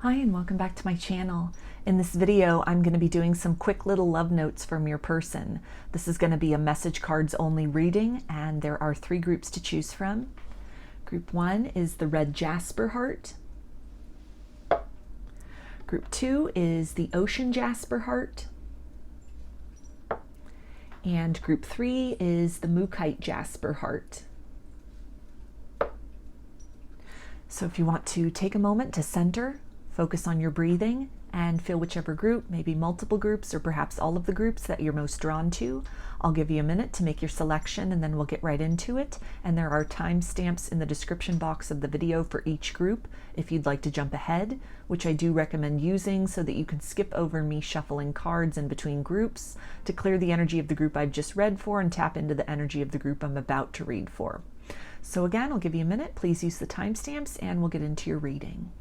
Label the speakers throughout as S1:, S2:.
S1: Hi and welcome back to my channel. In this video, I'm going to be doing some quick little love notes from your person. This is going to be a message cards only reading, and there are 3 groups to choose from. Group 1 is the red Jasper heart. Group 2 is the ocean Jasper heart. And group 3 is the Mookaite Jasper heart. So if you want to take a moment to center, focus on your breathing, and feel whichever group, maybe multiple groups or perhaps all of the groups that you're most drawn to. I'll give you a minute to make your selection and then we'll get right into it. And there are timestamps in the description box of the video for each group if you'd like to jump ahead, which I do recommend using so that you can skip over me shuffling cards in between groups to clear the energy of the group I've just read for and tap into the energy of the group I'm about to read for. So again, I'll give you a minute. Please use the timestamps and we'll get into your reading.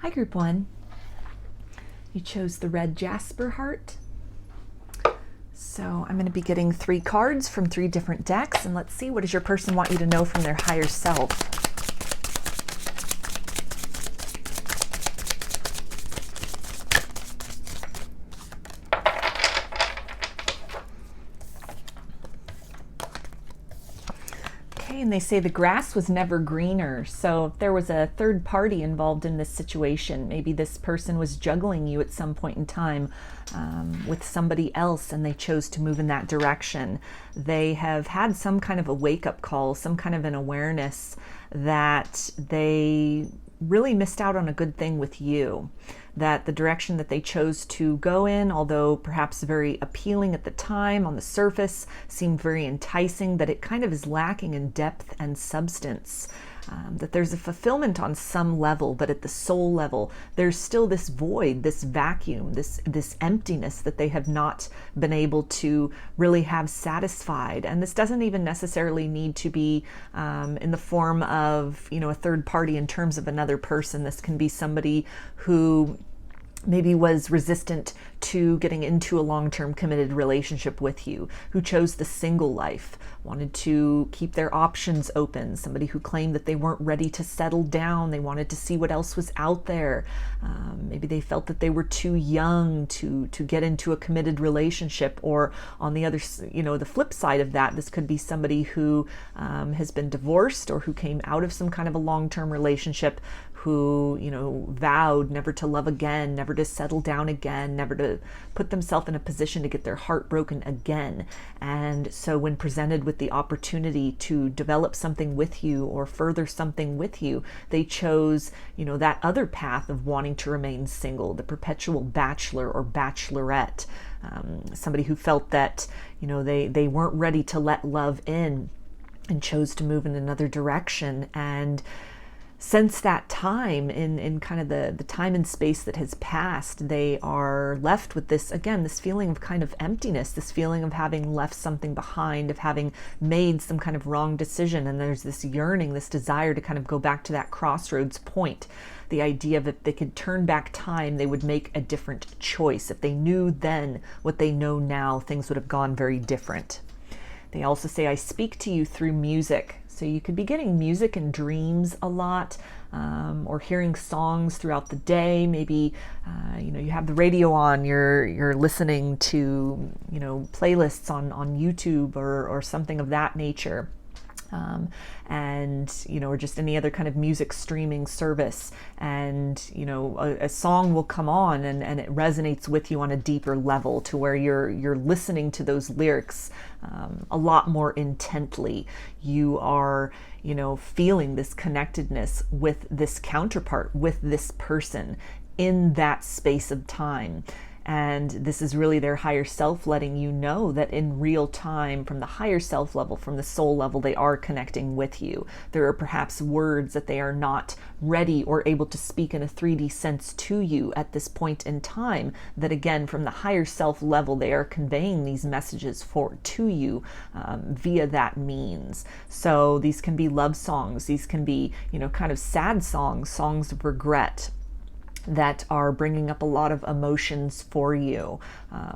S1: Hi, Group 1. You chose the red Jasper heart. So I'm going to be getting 3 cards from 3 different decks, and let's see, what does your person want you to know from their higher self? And they say the grass was never greener. So if there was a third party involved in this situation, maybe this person was juggling you at some point in time with somebody else and they chose to move in that direction. They have had some kind of a wake-up call, some kind of an awareness that they really missed out on a good thing with you, that the direction that they chose to go in, although perhaps very appealing at the time on the surface, seemed very enticing, that it kind of is lacking in depth and substance. That there's a fulfillment on some level, but at the soul level, there's still this void, this vacuum, this emptiness that they have not been able to really have satisfied. And this doesn't even necessarily need to be in the form of, a third party in terms of another person. This can be somebody who maybe was resistant to getting into a long-term committed relationship with you, who chose the single life, wanted to keep their options open, somebody who claimed that they weren't ready to settle down, they wanted to see what else was out there. Maybe they felt that they were too young to get into a committed relationship, or on the other, the flip side of that, this could be somebody who has been divorced or who came out of some kind of a long-term relationship, who, vowed never to love again, never to settle down again, never to put themselves in a position to get their heart broken again. And so when presented with the opportunity to develop something with you or further something with you, they chose, that other path of wanting to remain single, the perpetual bachelor or bachelorette, somebody who felt that, they weren't ready to let love in and chose to move in another direction. And since that time, in kind of the time and space that has passed, they are left with this, again, this feeling of kind of emptiness, this feeling of having left something behind, of having made some kind of wrong decision. And there's this yearning, this desire to kind of go back to that crossroads point. The idea of if they could turn back time, they would make a different choice. If they knew then what they know now, things would have gone very different. They also say, I speak to you through music. So you could be getting music in dreams a lot, or hearing songs throughout the day. Maybe you have the radio on, you're listening to playlists on YouTube or something of that nature. Or just any other kind of music streaming service, and a song will come on and it resonates with you on a deeper level, to where you're listening to those lyrics a lot more intently. You are feeling this connectedness with this counterpart, with this person in that space of time. And this is really their higher self letting you know that in real time, from the higher self level, from the soul level, they are connecting with you. There are perhaps words that they are not ready or able to speak in a 3D sense to you at this point in time, that again, from the higher self level, they are conveying these messages to you via that means. So these can be love songs. These can be, kind of sad songs, songs of regret, that are bringing up a lot of emotions for you.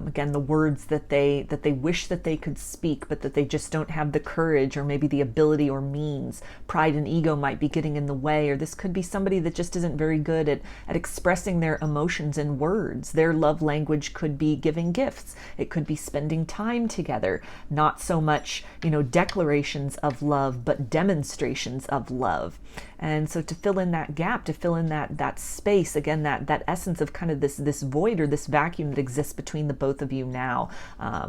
S1: Again, the words that they wish that they could speak, but that they just don't have the courage or maybe the ability or means. Pride and ego might be getting in the way, or this could be somebody that just isn't very good at expressing their emotions in words. Their love language could be giving gifts. It could be spending time together. Not so much, declarations of love, but demonstrations of love. And so to fill in that gap, to fill in that space, again, that essence of kind of this void or this vacuum that exists between the both of you now,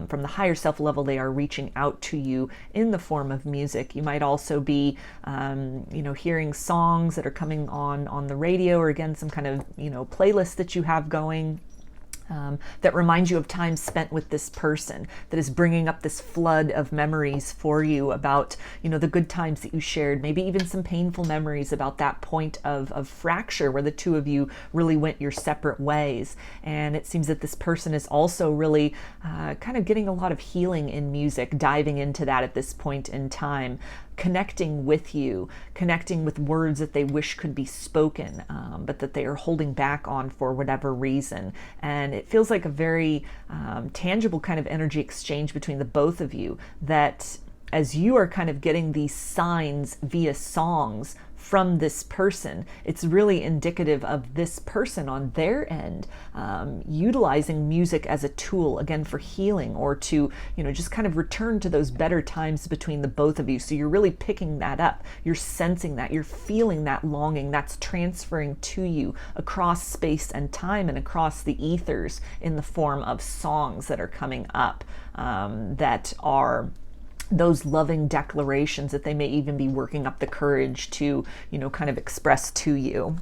S1: from the higher self level, they are reaching out to you in the form of music. You might also be, hearing songs that are coming on the radio, or again, some kind of, playlist that you have going. That reminds you of time spent with this person, that is bringing up this flood of memories for you about, the good times that you shared, maybe even some painful memories about that point of fracture where the two of you really went your separate ways. And it seems that this person is also really kind of getting a lot of healing in music, diving into that at this point in time. Connecting with you, connecting with words that they wish could be spoken, but that they are holding back on for whatever reason. And it feels like a very tangible kind of energy exchange between the both of you, that as you are kind of getting these signs via songs from this person, it's really indicative of this person on their end utilizing music as a tool, again, for healing, or to just kind of return to those better times between the both of you. So you're really picking that up, you're sensing that, you're feeling that longing that's transferring to you across space and time and across the ethers in the form of songs that are coming up, that are those loving declarations that they may even be working up the courage to, kind of express to you.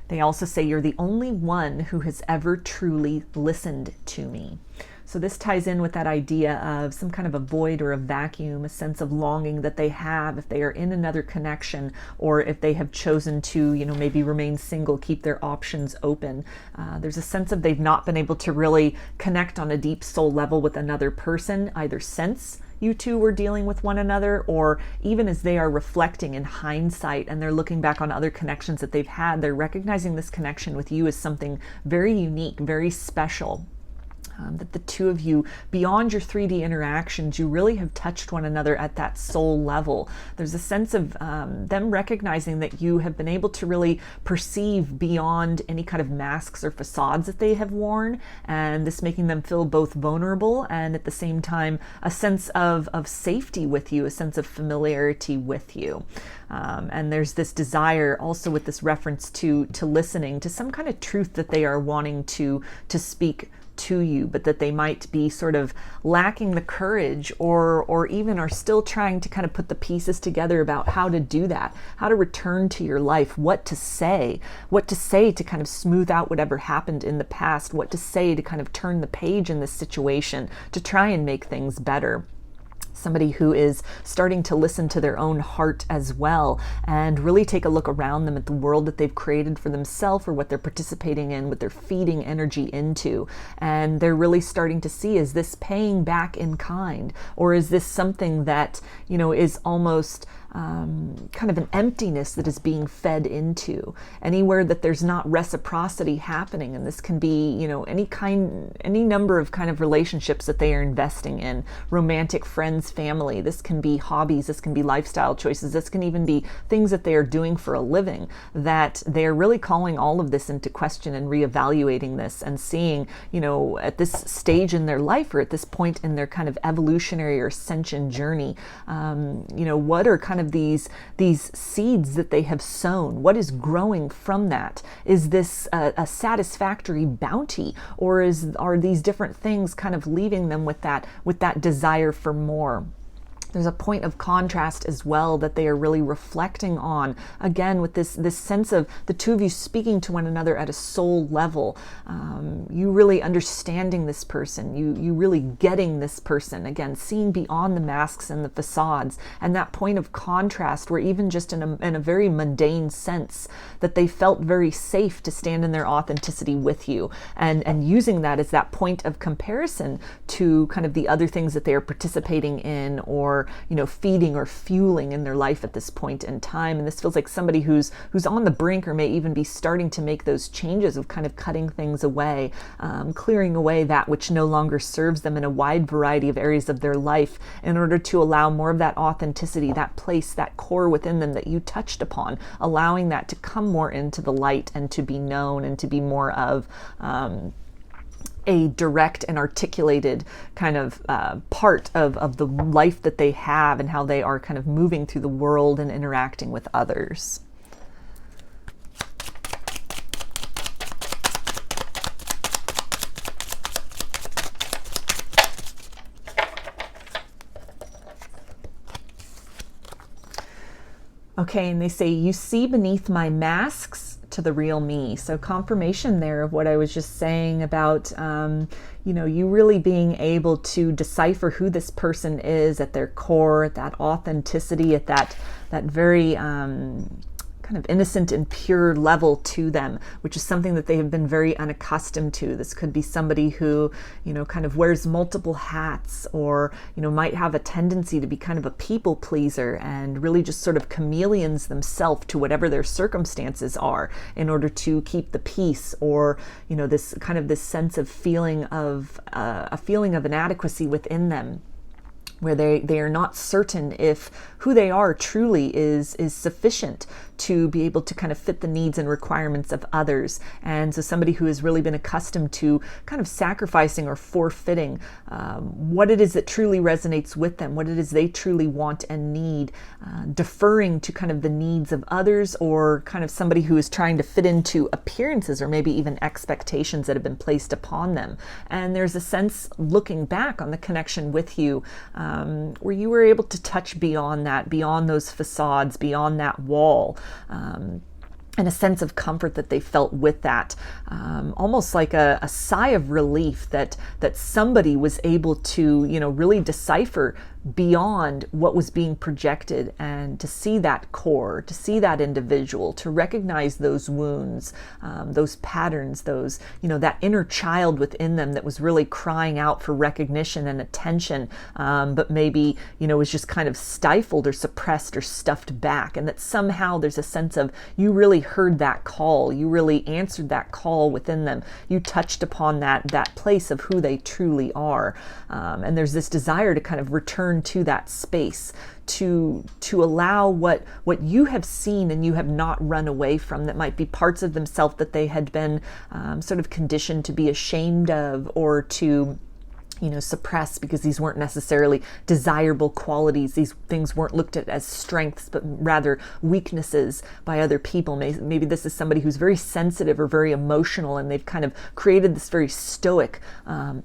S1: They also say, you're the only one who has ever truly listened to me. So this ties in with that idea of some kind of a void or a vacuum, a sense of longing that they have if they are in another connection, or if they have chosen to, maybe remain single, keep their options open. There's a sense of they've not been able to really connect on a deep soul level with another person, either since you two were dealing with one another, or even as they are reflecting in hindsight and they're looking back on other connections that they've had, they're recognizing this connection with you as something very unique, very special. That the two of you, beyond your 3D interactions, you really have touched one another at that soul level. There's a sense of them recognizing that you have been able to really perceive beyond any kind of masks or facades that they have worn, and this making them feel both vulnerable and at the same time a sense of safety with you, a sense of familiarity with you. And there's this desire also with this reference to listening to some kind of truth that they are wanting to speak to you, but that they might be sort of lacking the courage, or even are still trying to kind of put the pieces together about how to do that, how to return to your life, what to say to kind of smooth out whatever happened in the past, what to say to kind of turn the page in this situation to try and make things better. Somebody who is starting to listen to their own heart as well and really take a look around them at the world that they've created for themselves, or what they're participating in, what they're feeding energy into. And they're really starting to see, is this paying back in kind? Or is this something that, is almost kind of an emptiness that is being fed into? Anywhere that there's not reciprocity happening, and this can be, any number of kind of relationships that they are investing in, romantic, friends, family. This can be hobbies, this can be lifestyle choices, this can even be things that they are doing for a living, that they are really calling all of this into question and reevaluating this and seeing, at this stage in their life, or at this point in their kind of evolutionary or ascension journey, what are kind of these seeds that they have sown? What is growing from that? Is this a satisfactory bounty, or are these different things kind of leaving them with that desire for more? There's a point of contrast as well that they are really reflecting on, again, with this sense of the two of you speaking to one another at a soul level, you really understanding this person, you really getting this person, again, seeing beyond the masks and the facades, and that point of contrast where even just in a very mundane sense, that they felt very safe to stand in their authenticity with you, and using that as that point of comparison to kind of the other things that they are participating in, or feeding or fueling in their life at this point in time. And this feels like somebody who's on the brink, or may even be starting to make those changes of kind of cutting things away, clearing away that which no longer serves them in a wide variety of areas of their life, in order to allow more of that authenticity, that place, that core within them that you touched upon, allowing that to come more into the light and to be known, and to be more of a direct and articulated kind of part of the life that they have, and how they are kind of moving through the world and interacting with others. Okay, and they say, you see beneath my masks to the real me. So confirmation there of what I was just saying about, you really being able to decipher who this person is at their core, at that authenticity, at that very kind of innocent and pure level to them, which is something that they have been very unaccustomed to. This could be somebody who, kind of wears multiple hats, or, might have a tendency to be kind of a people pleaser, and really just sort of chameleons themselves to whatever their circumstances are, in order to keep the peace, or, this kind of this sense of feeling of a feeling of inadequacy within them, where they are not certain if who they are truly is sufficient to be able to kind of fit the needs and requirements of others. And so somebody who has really been accustomed to kind of sacrificing or forfeiting what it is that truly resonates with them, what it is they truly want and need, deferring to kind of the needs of others, or kind of somebody who is trying to fit into appearances, or maybe even expectations that have been placed upon them. And there's a sense, looking back on the connection with you, where you were able to touch beyond that, beyond those facades, beyond that wall, and a sense of comfort that they felt with that, almost like a sigh of relief that somebody was able to, really decipher beyond what was being projected, and to see that core, to see that individual, to recognize those wounds, those patterns, those, that inner child within them that was really crying out for recognition and attention, but maybe, was just kind of stifled or suppressed or stuffed back. And that somehow there's a sense of, you really heard that call, you really answered that call within them, you touched upon that place of who they truly are. And there's this desire to kind of return to that space, to allow what you have seen and you have not run away from, that might be parts of themselves that they had been sort of conditioned to be ashamed of, or to suppress, because these weren't necessarily desirable qualities. These things weren't looked at as strengths, but rather weaknesses by other people. Maybe this is somebody who's very sensitive or very emotional, and they've kind of created this very stoic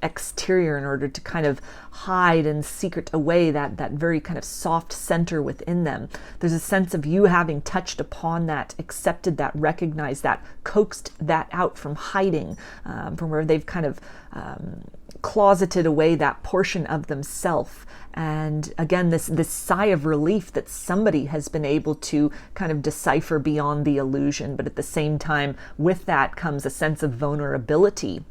S1: exterior in order to kind of hide and secret away that very kind of soft center within them. There's a sense of you having touched upon that, accepted that, recognized that, coaxed that out from hiding, from where they've kind of closeted away that portion of themselves. And again, this sigh of relief that somebody has been able to kind of decipher beyond the illusion. But at the same time, with that comes a sense of vulnerability,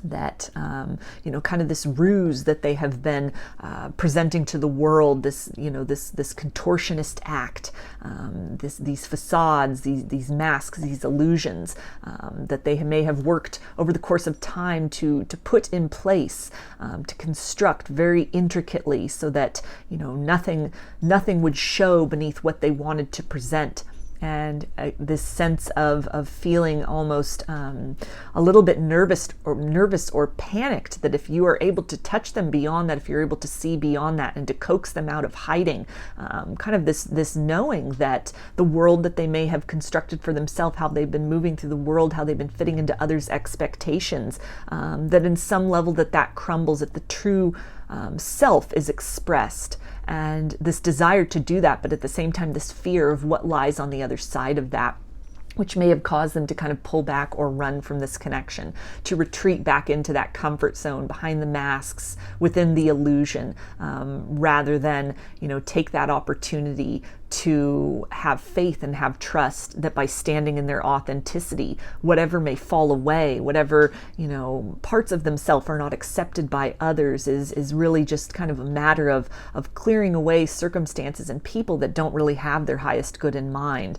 S1: that kind of this ruse that they have been presenting to the world, this contortionist act, these facades, these masks, these illusions that they may have worked over the course of time to put in place, to construct very intricately, so that nothing would show beneath what they wanted to present. And this sense of feeling almost a little bit nervous or panicked, that if you are able to touch them beyond that, if you're able to see beyond that and to coax them out of hiding, kind of this knowing that the world that they may have constructed for themselves, how they've been moving through the world, how they've been fitting into others' expectations, that in some level that crumbles, that the true self is expressed. And this desire to do that, but at the same time, this fear of what lies on the other side of that, which may have caused them to kind of pull back or run from this connection, to retreat back into that comfort zone behind the masks, within the illusion, rather than, take that opportunity to have faith and have trust that by standing in their authenticity, whatever may fall away, whatever, parts of themselves are not accepted by others, is really just kind of a matter of clearing away circumstances and people that don't really have their highest good in mind.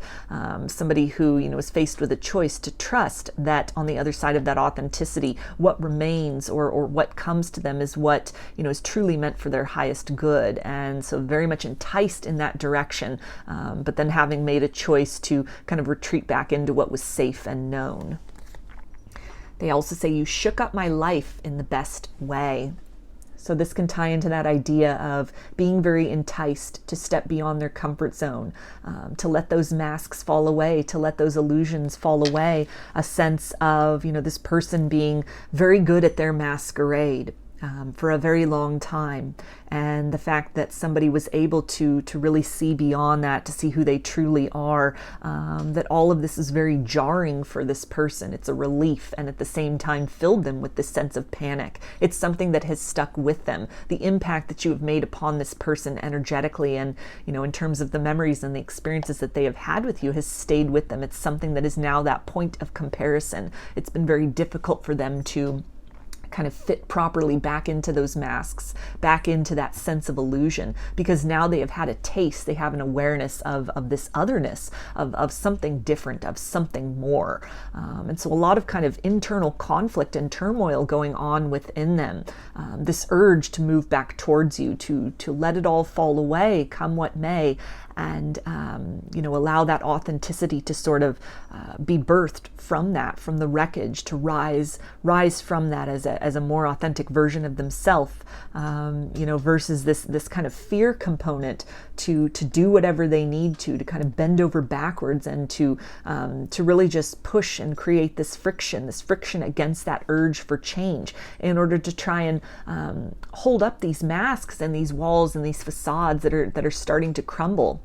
S1: Somebody who, is faced with a choice to trust that on the other side of that authenticity, what remains or what comes to them is what, is truly meant for their highest good. And so very much enticed in that direction. But then having made a choice to kind of retreat back into what was safe and known. They also say, you shook up my life in the best way. So this can tie into that idea of being very enticed to step beyond their comfort zone, to let those masks fall away, to let those illusions fall away, a sense of, this person being very good at their masquerade. For a very long time, and the fact that somebody was able to really see beyond that, to see who they truly are, that all of this is very jarring for this person. It's a relief, and at the same time filled them with this sense of panic. It's something that has stuck with them. The impact that you have made upon this person energetically, and in terms of the memories and the experiences that they have had with you, has stayed with them. It's something that is now that point of comparison. It's been very difficult for them to kind of fit properly back into those masks, back into that sense of illusion, because now they have had a taste, they have an awareness of this otherness, of something different, of something more. And so a lot of kind of internal conflict and turmoil going on within them. This urge to move back towards you, to let it all fall away, come what may, and allow that authenticity to sort of be birthed from that, from the wreckage, to rise from that as a more authentic version of themselves, versus this kind of fear component to do whatever they need to kind of bend over backwards, and to really just push and create this friction against that urge for change, in order to try and hold up these masks and these walls and these facades that are starting to crumble.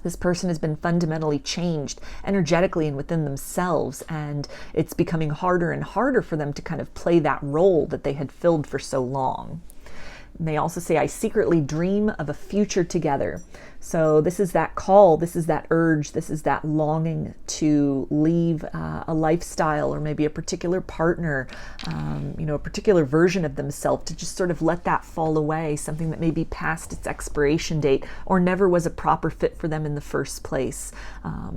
S1: This person has been fundamentally changed energetically and within themselves, and it's becoming harder and harder for them to kind of play that role that they had filled for so long. And they also say, I secretly dream of a future together. So this is that call, this is that urge, this is that longing to leave a lifestyle, or maybe a particular partner, a particular version of themselves, to just sort of let that fall away, something that may be past its expiration date or never was a proper fit for them in the first place.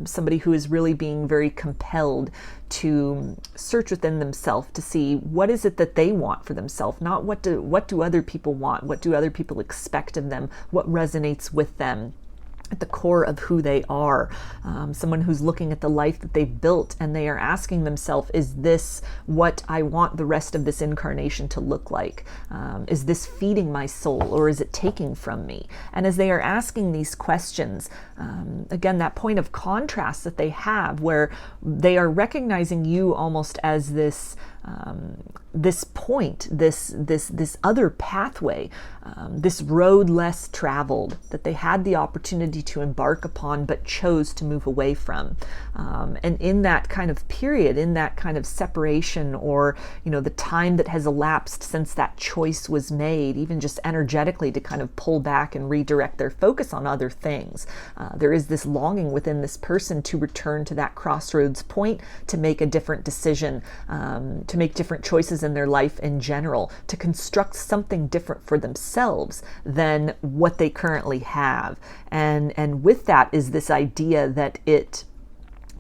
S1: Somebody who is really being very compelled to search within themselves to see what is it that they want for themselves, not what do other people want, what do other people expect of them, what resonates with them at the core of who they are. Someone who's looking at the life that they've built, and they are asking themselves, is this what I want the rest of this incarnation to look like? Is this feeding my soul, or is it taking from me? And as they are asking these questions, again, that point of contrast that they have, where they are recognizing you almost as this this point, this other pathway, this road less traveled that they had the opportunity to embark upon but chose to move away from. And in that kind of period, in that kind of separation, or the time that has elapsed since that choice was made, even just energetically to kind of pull back and redirect their focus on other things, there is this longing within this person to return to that crossroads point, to make a different decision, to make different choices in their life in general, to construct something different for themselves than what they currently have. And with that is this idea that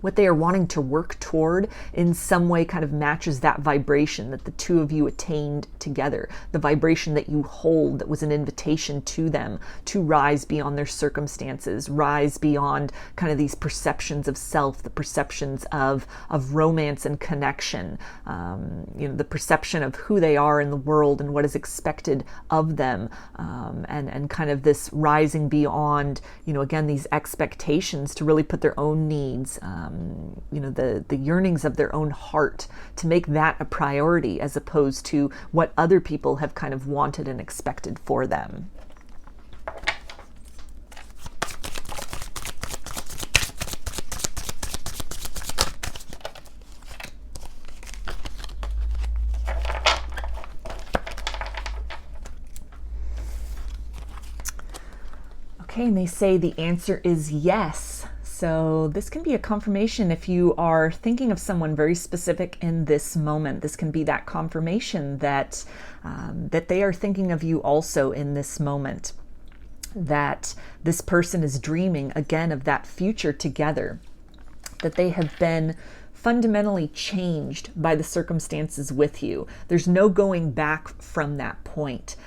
S1: what they are wanting to work toward in some way kind of matches that vibration that the two of you attained together, the vibration that you hold that was an invitation to them to rise beyond their circumstances, rise beyond kind of these perceptions of self, the perceptions of romance and connection, the perception of who they are in the world and what is expected of them, and kind of this rising beyond, again, these expectations to really put their own needs, the yearnings of their own heart, to make that a priority as opposed to what other people have kind of wanted and expected for them. Okay, and they say the answer is yes. So this can be a confirmation if you are thinking of someone very specific in this moment. This can be that confirmation that they are thinking of you also in this moment, that this person is dreaming again of that future together, that they have been fundamentally changed by the circumstances with you. There's no going back from that point.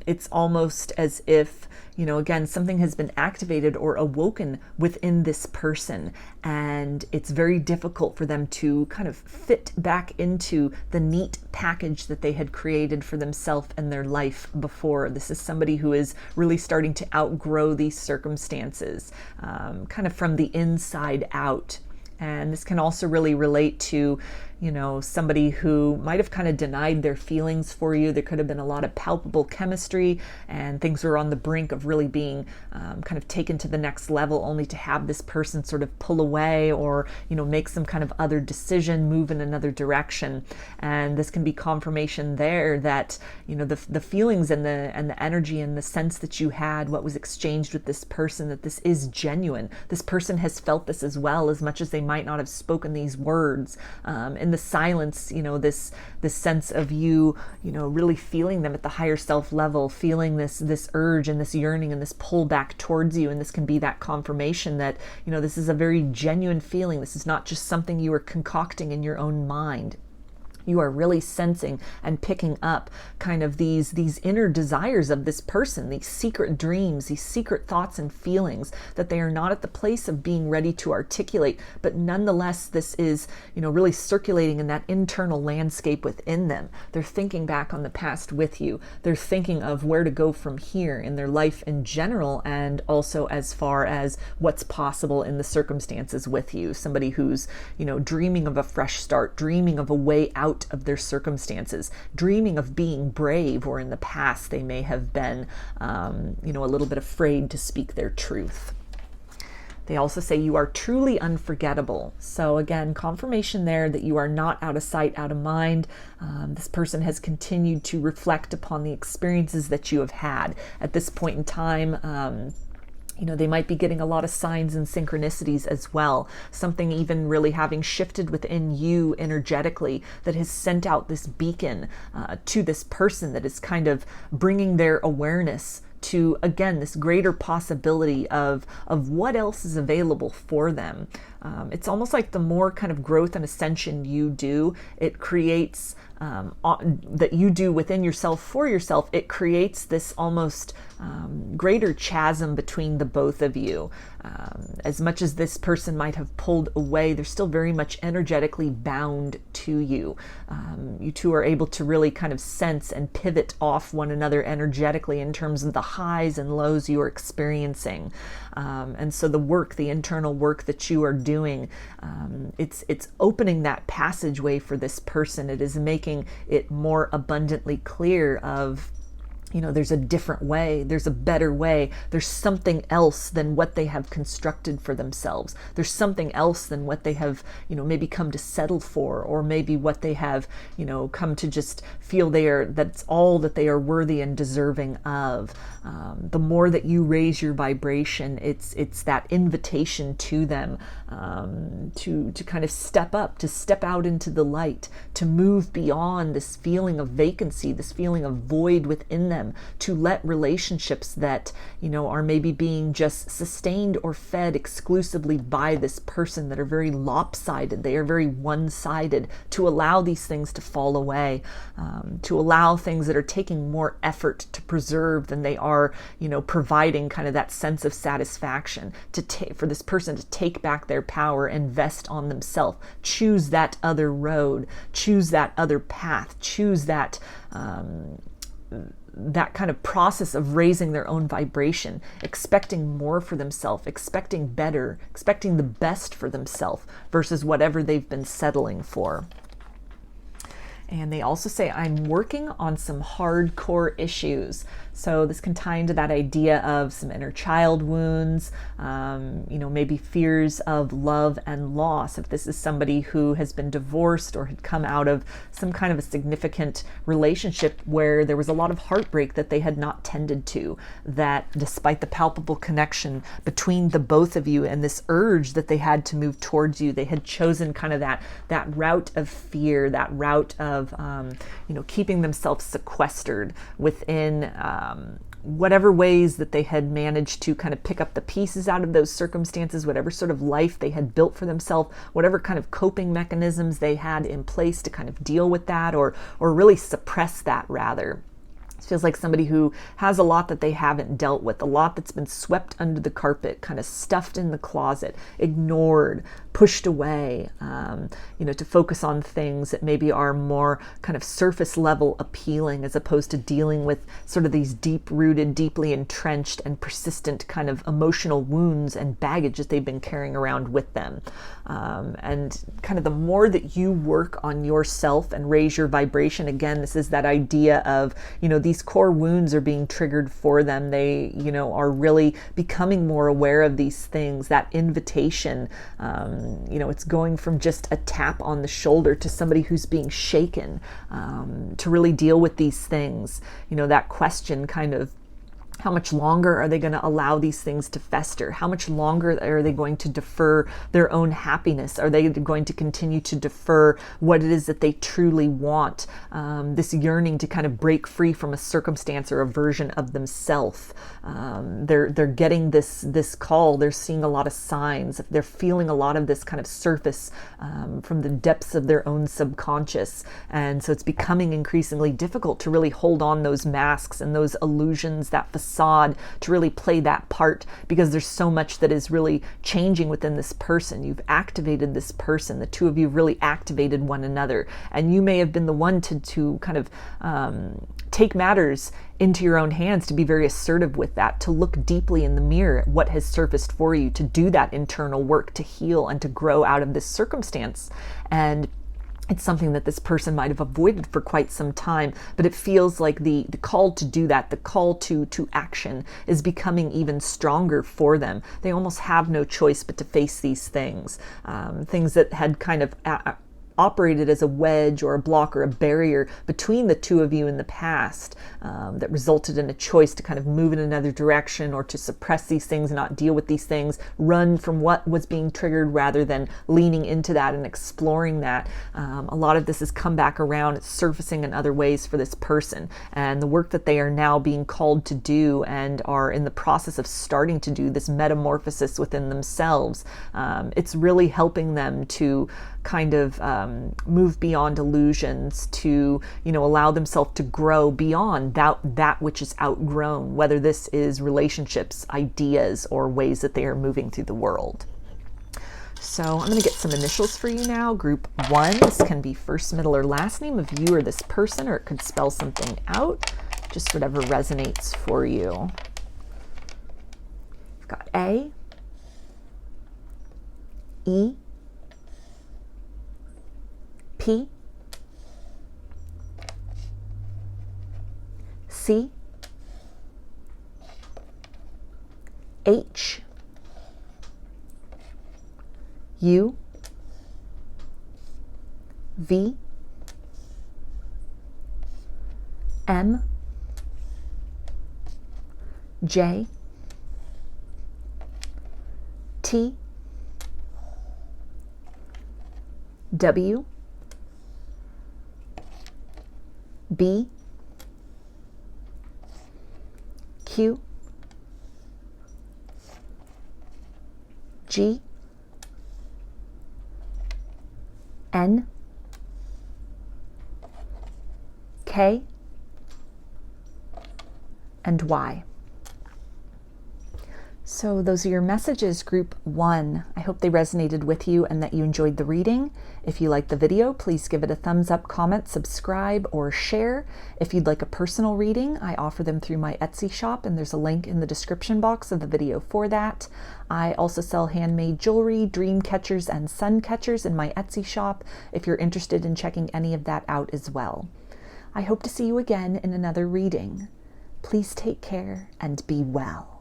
S1: It's almost as if, again, something has been activated or awoken within this person, and it's very difficult for them to kind of fit back into the neat package that they had created for themselves and their life before. This is somebody who is really starting to outgrow these circumstances, kind of from the inside out. And this can also really relate to, somebody who might have kind of denied their feelings for you. There could have been a lot of palpable chemistry and things were on the brink of really being kind of taken to the next level, only to have this person sort of pull away or, make some kind of other decision, move in another direction. And this can be confirmation there that, the feelings and the energy and the sense that you had, what was exchanged with this person, that this is genuine. This person has felt this as well, as much as they might not have spoken these words. In the silence, this sense of you, really feeling them at the higher self level, feeling this urge and this yearning and this pull back towards you. And this can be that confirmation that, this is a very genuine feeling. This is not just something you are concocting in your own mind. You are really sensing and picking up kind of these inner desires of this person, these secret dreams, these secret thoughts and feelings that they are not at the place of being ready to articulate, but nonetheless, this is, really circulating in that internal landscape within them. They're thinking back on the past with you. They're thinking of where to go from here in their life in general, and also as far as what's possible in the circumstances with you. Somebody who's, dreaming of a fresh start, dreaming of a way out of their circumstances, dreaming of being brave, or in the past they may have been, a little bit afraid to speak their truth. They also say you are truly unforgettable. So again, confirmation there that you are not out of sight, out of mind. This person has continued to reflect upon the experiences that you have had at this point in time. They might be getting a lot of signs and synchronicities as well. Something even really having shifted within you energetically that has sent out this beacon to this person that is kind of bringing their awareness to, again, this greater possibility of what else is available for them. It's almost like the more kind of growth and ascension you do, it creates that you do within yourself for yourself, it creates this almost greater chasm between the both of you. As much as this person might have pulled away, they're still very much energetically bound to you. You two are able to really kind of sense and pivot off one another energetically in terms of the highs and lows you are experiencing. And so the internal work that you are doing, it's opening that passageway for this person. It is making it more abundantly clear of, there's a different way, there's a better way, there's something else than what they have constructed for themselves. There's something else than what they have, maybe come to settle for, or maybe what they have, come to just feel that's all that they are worthy and deserving of. The more that you raise your vibration, it's that invitation to them to kind of step up, to step out into the light, to move beyond this feeling of vacancy, this feeling of void within them, to let relationships that, are maybe being just sustained or fed exclusively by this person, that are very lopsided, they are very one-sided, to allow these things to fall away, to allow things that are taking more effort to preserve than they are, providing kind of that sense of satisfaction, for this person to take back their power, invest on themselves, choose that other road, choose that other path, choose that kind of process of raising their own vibration, expecting more for themselves, expecting better, expecting the best for themselves versus whatever they've been settling for. And they also say, I'm working on some hardcore issues. So this can tie into that idea of some inner child wounds, maybe fears of love and loss. If this is somebody who has been divorced or had come out of some kind of a significant relationship where there was a lot of heartbreak that they had not tended to, that despite the palpable connection between the both of you and this urge that they had to move towards you, they had chosen kind of that route of fear, that route of keeping themselves sequestered within whatever ways that they had managed to kind of pick up the pieces out of those circumstances, whatever sort of life they had built for themselves, whatever kind of coping mechanisms they had in place to kind of deal with that, or really suppress that rather. It feels like somebody who has a lot that they haven't dealt with, a lot that's been swept under the carpet, kind of stuffed in the closet, ignored, pushed away, to focus on things that maybe are more kind of surface level appealing, as opposed to dealing with sort of these deep-rooted, deeply entrenched and persistent kind of emotional wounds and baggage that they've been carrying around with them. And kind of the more that you work on yourself and raise your vibration, again, this is that idea of, these core wounds are being triggered for them. They, are really becoming more aware of these things, that invitation, it's going from just a tap on the shoulder to somebody who's being shaken to really deal with these things. That question kind of, how much longer are they going to allow these things to fester? How much longer are they going to defer their own happiness? Are they going to continue to defer what it is that they truly want? This yearning to kind of break free from a circumstance or a version of themselves. They're getting this call. They're seeing a lot of signs. They're feeling a lot of this kind of surface from the depths of their own subconscious. And so it's becoming increasingly difficult to really hold on those masks and those illusions, that facade, to really play that part, because there's so much that is really changing within this person. You've activated this person. The two of you really activated one another, and you may have been the one to kind of take matters into your own hands, to be very assertive with that, to look deeply in the mirror at what has surfaced for you, to do that internal work, to heal and to grow out of this circumstance. And it's something that this person might have avoided for quite some time, but it feels like the call to do that, the call to action, is becoming even stronger for them. They almost have no choice but to face these things, things that had kind of operated as a wedge or a block or a barrier between the two of you in the past, that resulted in a choice to kind of move in another direction, or to suppress these things, not deal with these things, run from what was being triggered rather than leaning into that and exploring that. A lot of this has come back around. It's surfacing in other ways for this person, and the work that they are now being called to do and are in the process of starting to do, this metamorphosis within themselves, it's really helping them to kind of move beyond illusions, to, allow themselves to grow beyond that which is outgrown, whether this is relationships, ideas, or ways that they are moving through the world. So I'm going to get some initials for you now. Group 1, this can be first, middle, or last name of you or this person, or it could spell something out, just whatever resonates for you. We've got A, E, P, C, H, U, V, M, J, T, W, B, Q, G, N, K, and Y. So those are your messages, group 1. I hope they resonated with you and that you enjoyed the reading. If you liked the video, please give it a thumbs up, comment, subscribe, or share. If you'd like a personal reading, I offer them through my Etsy shop, and there's a link in the description box of the video for that. I also sell handmade jewelry, dream catchers, and sun catchers in my Etsy shop if you're interested in checking any of that out as well. I hope to see you again in another reading. Please take care and be well.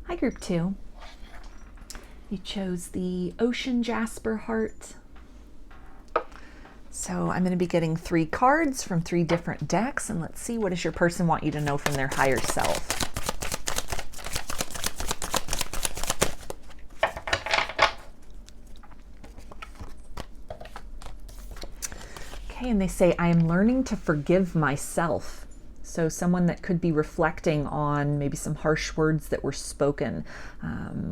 S1: Hi, group 2. You chose the Ocean Jasper heart. So I'm going to be getting 3 cards from 3 different decks, and let's see, what does your person want you to know from their higher self? Okay, and they say, I am learning to forgive myself. So someone that could be reflecting on maybe some harsh words that were spoken,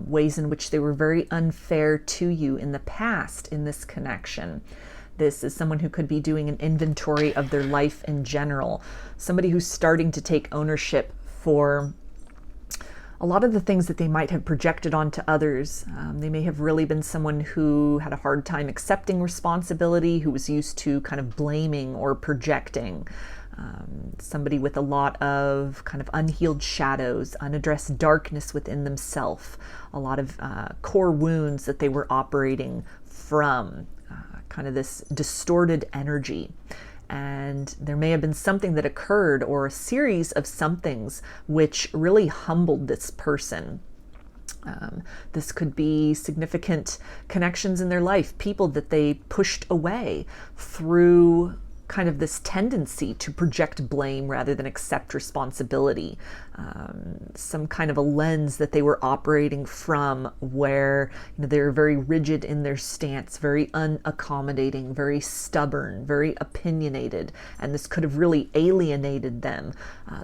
S1: ways in which they were very unfair to you in the past in this connection. This is someone who could be doing an inventory of their life in general. Somebody who's starting to take ownership for a lot of the things that they might have projected onto others. They may have really been someone who had a hard time accepting responsibility, who was used to kind of blaming or projecting. Somebody with a lot of kind of unhealed shadows, unaddressed darkness within themselves, a lot of core wounds that they were operating from, kind of this distorted energy. And there may have been something that occurred, or a series of somethings which really humbled this person. This could be significant connections in their life, people that they pushed away through kind of this tendency to project blame rather than accept responsibility. Some kind of a lens that they were operating from, where they're very rigid in their stance, very unaccommodating, very stubborn, very opinionated, and this could have really alienated them.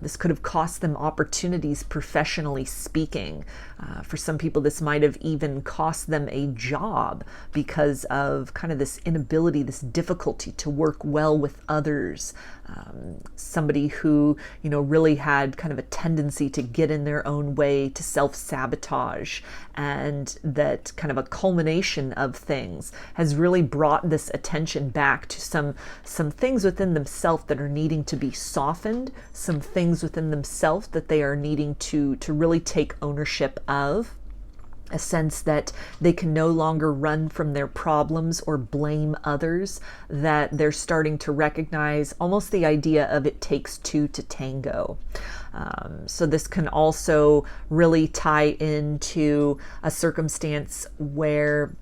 S1: This could have cost them opportunities professionally speaking. For some people, this might have even cost them a job because of kind of this inability, this difficulty to work well with others. Somebody who, really had kind of a tendency to get in their own way, to self-sabotage, and that kind of a culmination of things has really brought this attention back to some things within themselves that are needing to be softened, some things within themselves that they are needing to really take ownership of. A sense that they can no longer run from their problems or blame others, that they're starting to recognize almost the idea of it takes two to tango. So this can also really tie into a circumstance where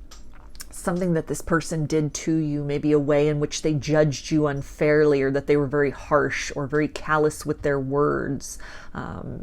S1: something that this person did to you, maybe a way in which they judged you unfairly, or that they were very harsh or very callous with their words,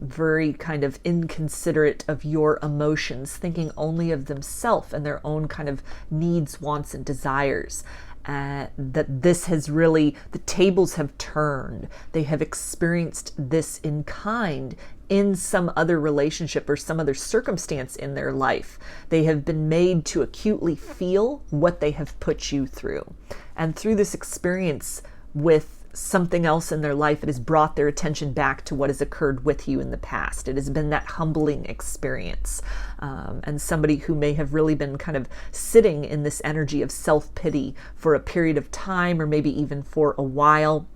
S1: very kind of inconsiderate of your emotions, thinking only of themselves and their own kind of needs, wants, and desires. That this has really, the tables have turned. They have experienced this in kind in some other relationship or some other circumstance in their life. They have been made to acutely feel what they have put you through. And through this experience with something else in their life, it has brought their attention back to what has occurred with you in the past. It has been that humbling experience. And somebody who may have really been kind of sitting in this energy of self-pity for a period of time, or maybe even for a while,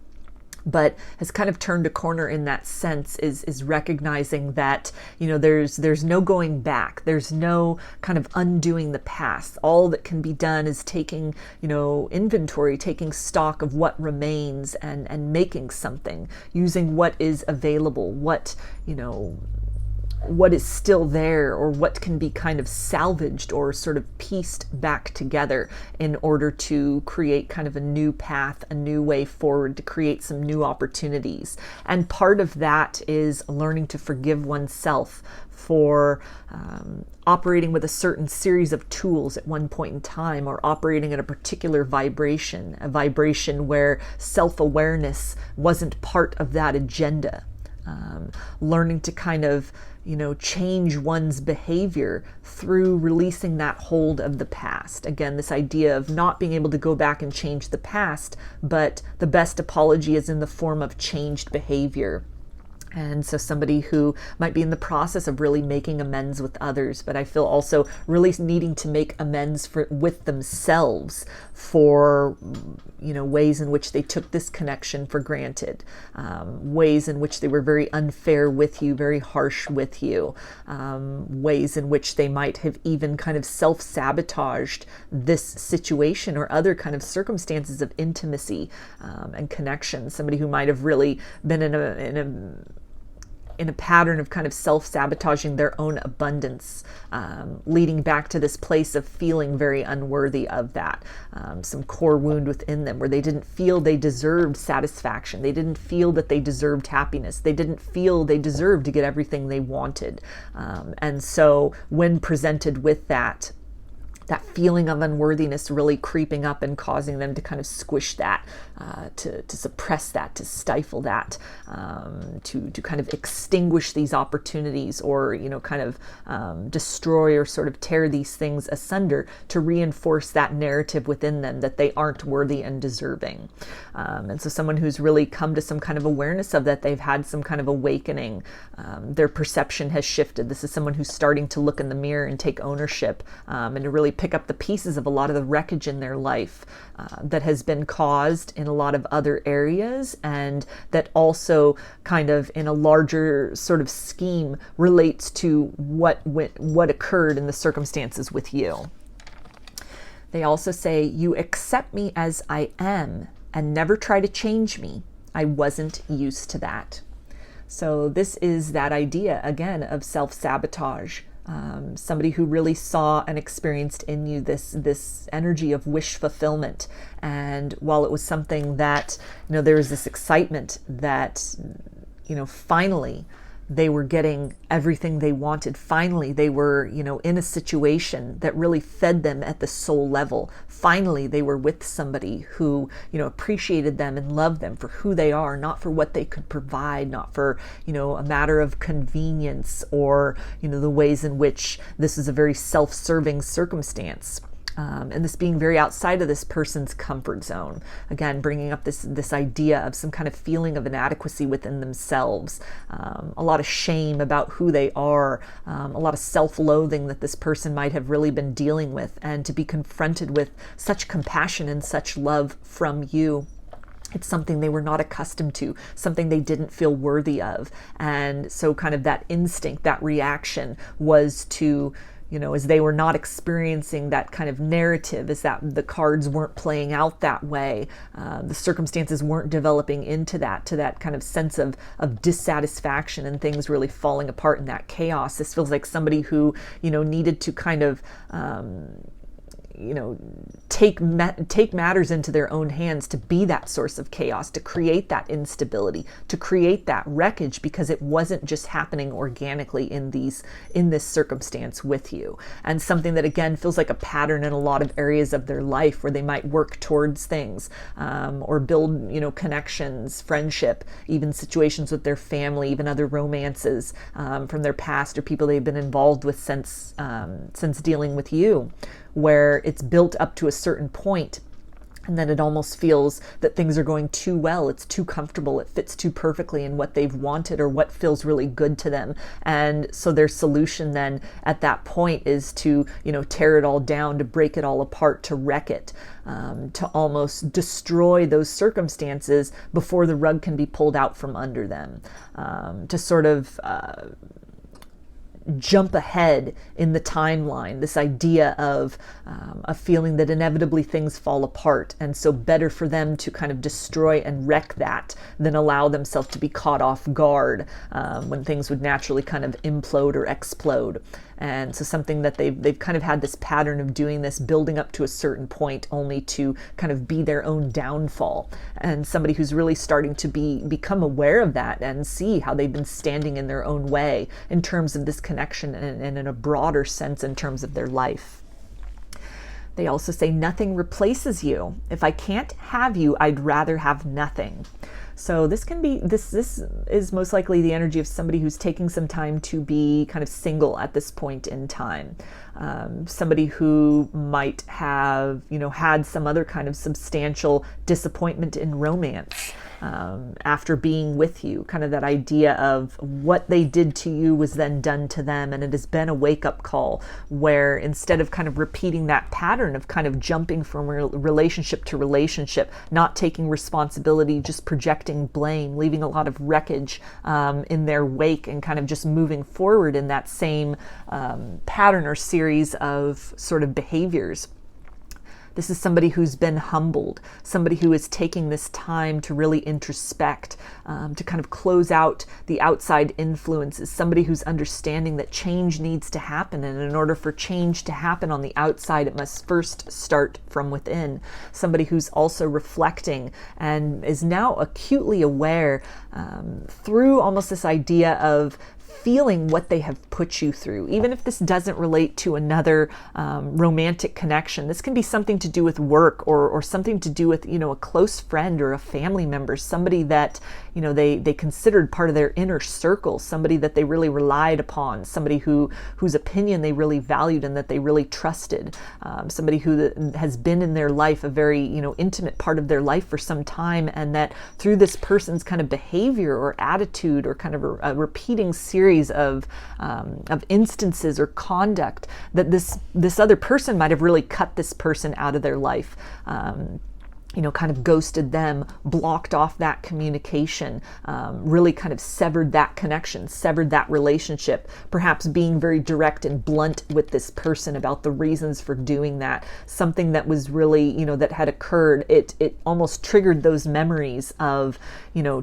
S1: but has kind of turned a corner in that sense, is recognizing that, there's no going back. There's no kind of undoing the past. All that can be done is taking, inventory, taking stock of what remains, and making something, using what is available, what is still there, or what can be kind of salvaged or sort of pieced back together in order to create kind of a new path, a new way forward, to create some new opportunities. And part of that is learning to forgive oneself for operating with a certain series of tools at one point in time, or operating at a particular vibration, a vibration where self-awareness wasn't part of that agenda. Learning to kind of change one's behavior through releasing that hold of the past. Again, this idea of not being able to go back and change the past, but the best apology is in the form of changed behavior. And so somebody who might be in the process of really making amends with others, but I feel also really needing to make amends with themselves for, ways in which they took this connection for granted, ways in which they were very unfair with you, very harsh with you, ways in which they might have even kind of self-sabotaged this situation or other kind of circumstances of intimacy and connection. Somebody who might have really been in a pattern of kind of self-sabotaging their own abundance, leading back to this place of feeling very unworthy of that. Some core wound within them where they didn't feel they deserved satisfaction. They didn't feel that they deserved happiness. They didn't feel they deserved to get everything they wanted. And so when presented with that feeling of unworthiness really creeping up and causing them to kind of squish that, to suppress that, to stifle that, to kind of extinguish these opportunities, or kind of destroy or sort of tear these things asunder, to reinforce that narrative within them that they aren't worthy and deserving. And so someone who's really come to some kind of awareness of that, they've had some kind of awakening, their perception has shifted. This is someone who's starting to look in the mirror and take ownership, and to really pick up the pieces of a lot of the wreckage in their life that has been caused in a lot of other areas, and that also kind of in a larger sort of scheme relates to what occurred in the circumstances with you. They also say, you accept me as I am and never try to change me. I wasn't used to that. So this is that idea, again, of self-sabotage. Somebody who really saw and experienced in you this energy of wish fulfillment. And while it was something that, there was this excitement that, finally they were getting everything they wanted. Finally, they were, in a situation that really fed them at the soul level. Finally, they were with somebody who, appreciated them and loved them for who they are, not for what they could provide, not for, a matter of convenience or, the ways in which this is a very self-serving circumstance. And this being very outside of this person's comfort zone. Again, bringing up this idea of some kind of feeling of inadequacy within themselves, a lot of shame about who they are, a lot of self-loathing that this person might have really been dealing with, and to be confronted with such compassion and such love from you. It's something they were not accustomed to, something they didn't feel worthy of. And so kind of that instinct, that reaction was to, as they were not experiencing that kind of narrative, as that the cards weren't playing out that way, the circumstances weren't developing into that, to that kind of sense of dissatisfaction and things really falling apart in that chaos. This feels like somebody who, needed to kind of, take matters into their own hands to be that source of chaos, to create that instability, to create that wreckage, because it wasn't just happening organically in this circumstance with you. And something that, again, feels like a pattern in a lot of areas of their life where they might work towards things, or build, connections, friendship, even situations with their family, even other romances from their past or people they've been involved with since dealing with you, where it's built up to a certain point, and then it almost feels that things are going too well, it's too comfortable, it fits too perfectly in what they've wanted or what feels really good to them. And so their solution then at that point is to, tear it all down, to break it all apart, to wreck it, to almost destroy those circumstances before the rug can be pulled out from under them, to sort of jump ahead in the timeline, this idea of a feeling that inevitably things fall apart, and so better for them to kind of destroy and wreck that than allow themselves to be caught off guard when things would naturally kind of implode or explode. And so something that they've kind of had this pattern of doing this, building up to a certain point only to kind of be their own downfall. And somebody who's really starting to become aware of that and see how they've been standing in their own way in terms of this connection and in a broader sense in terms of their life. They also say, nothing replaces you. If I can't have you, I'd rather have nothing. So this is most likely the energy of somebody who's taking some time to be kind of single at this point in time. Somebody who might have, had some other kind of substantial disappointment in romance after being with you. Kind of that idea of what they did to you was then done to them, and it has been a wake-up call where instead of kind of repeating that pattern of kind of jumping from relationship to relationship, not taking responsibility, just projecting blame, leaving a lot of wreckage in their wake, and kind of just moving forward in that same pattern or series of sort of behaviors. This is somebody who's been humbled, somebody who is taking this time to really introspect, to kind of close out the outside influences, somebody who's understanding that change needs to happen, and in order for change to happen on the outside, it must first start from within. Somebody who's also reflecting and is now acutely aware through almost this idea of feeling what they have put you through. Even if this doesn't relate to another romantic connection, this can be something to do with work or something to do with, a close friend or a family member, somebody that, they considered part of their inner circle, somebody that they really relied upon, somebody whose opinion they really valued and that they really trusted, somebody who has been in their life, a very, intimate part of their life for some time, and that through this person's kind of behavior or attitude or kind of a repeating series series of instances or conduct that this other person might have really cut this person out of their life. Kind of ghosted them, blocked off that communication, really kind of severed that connection, severed that relationship, perhaps being very direct and blunt with this person about the reasons for doing that. Something that was really, that had occurred, it almost triggered those memories of,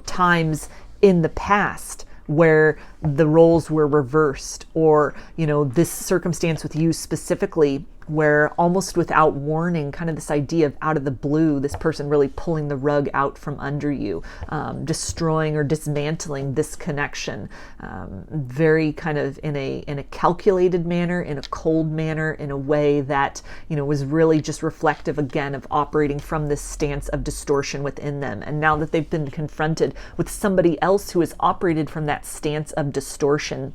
S1: times in the past where the roles were reversed, or, this circumstance with you specifically, where almost without warning, kind of this idea of out of the blue, this person really pulling the rug out from under you, destroying or dismantling this connection, very kind of in a calculated manner, in a cold manner, in a way that, was really just reflective again of operating from this stance of distortion within them. And now that they've been confronted with somebody else who has operated from that stance of distortion,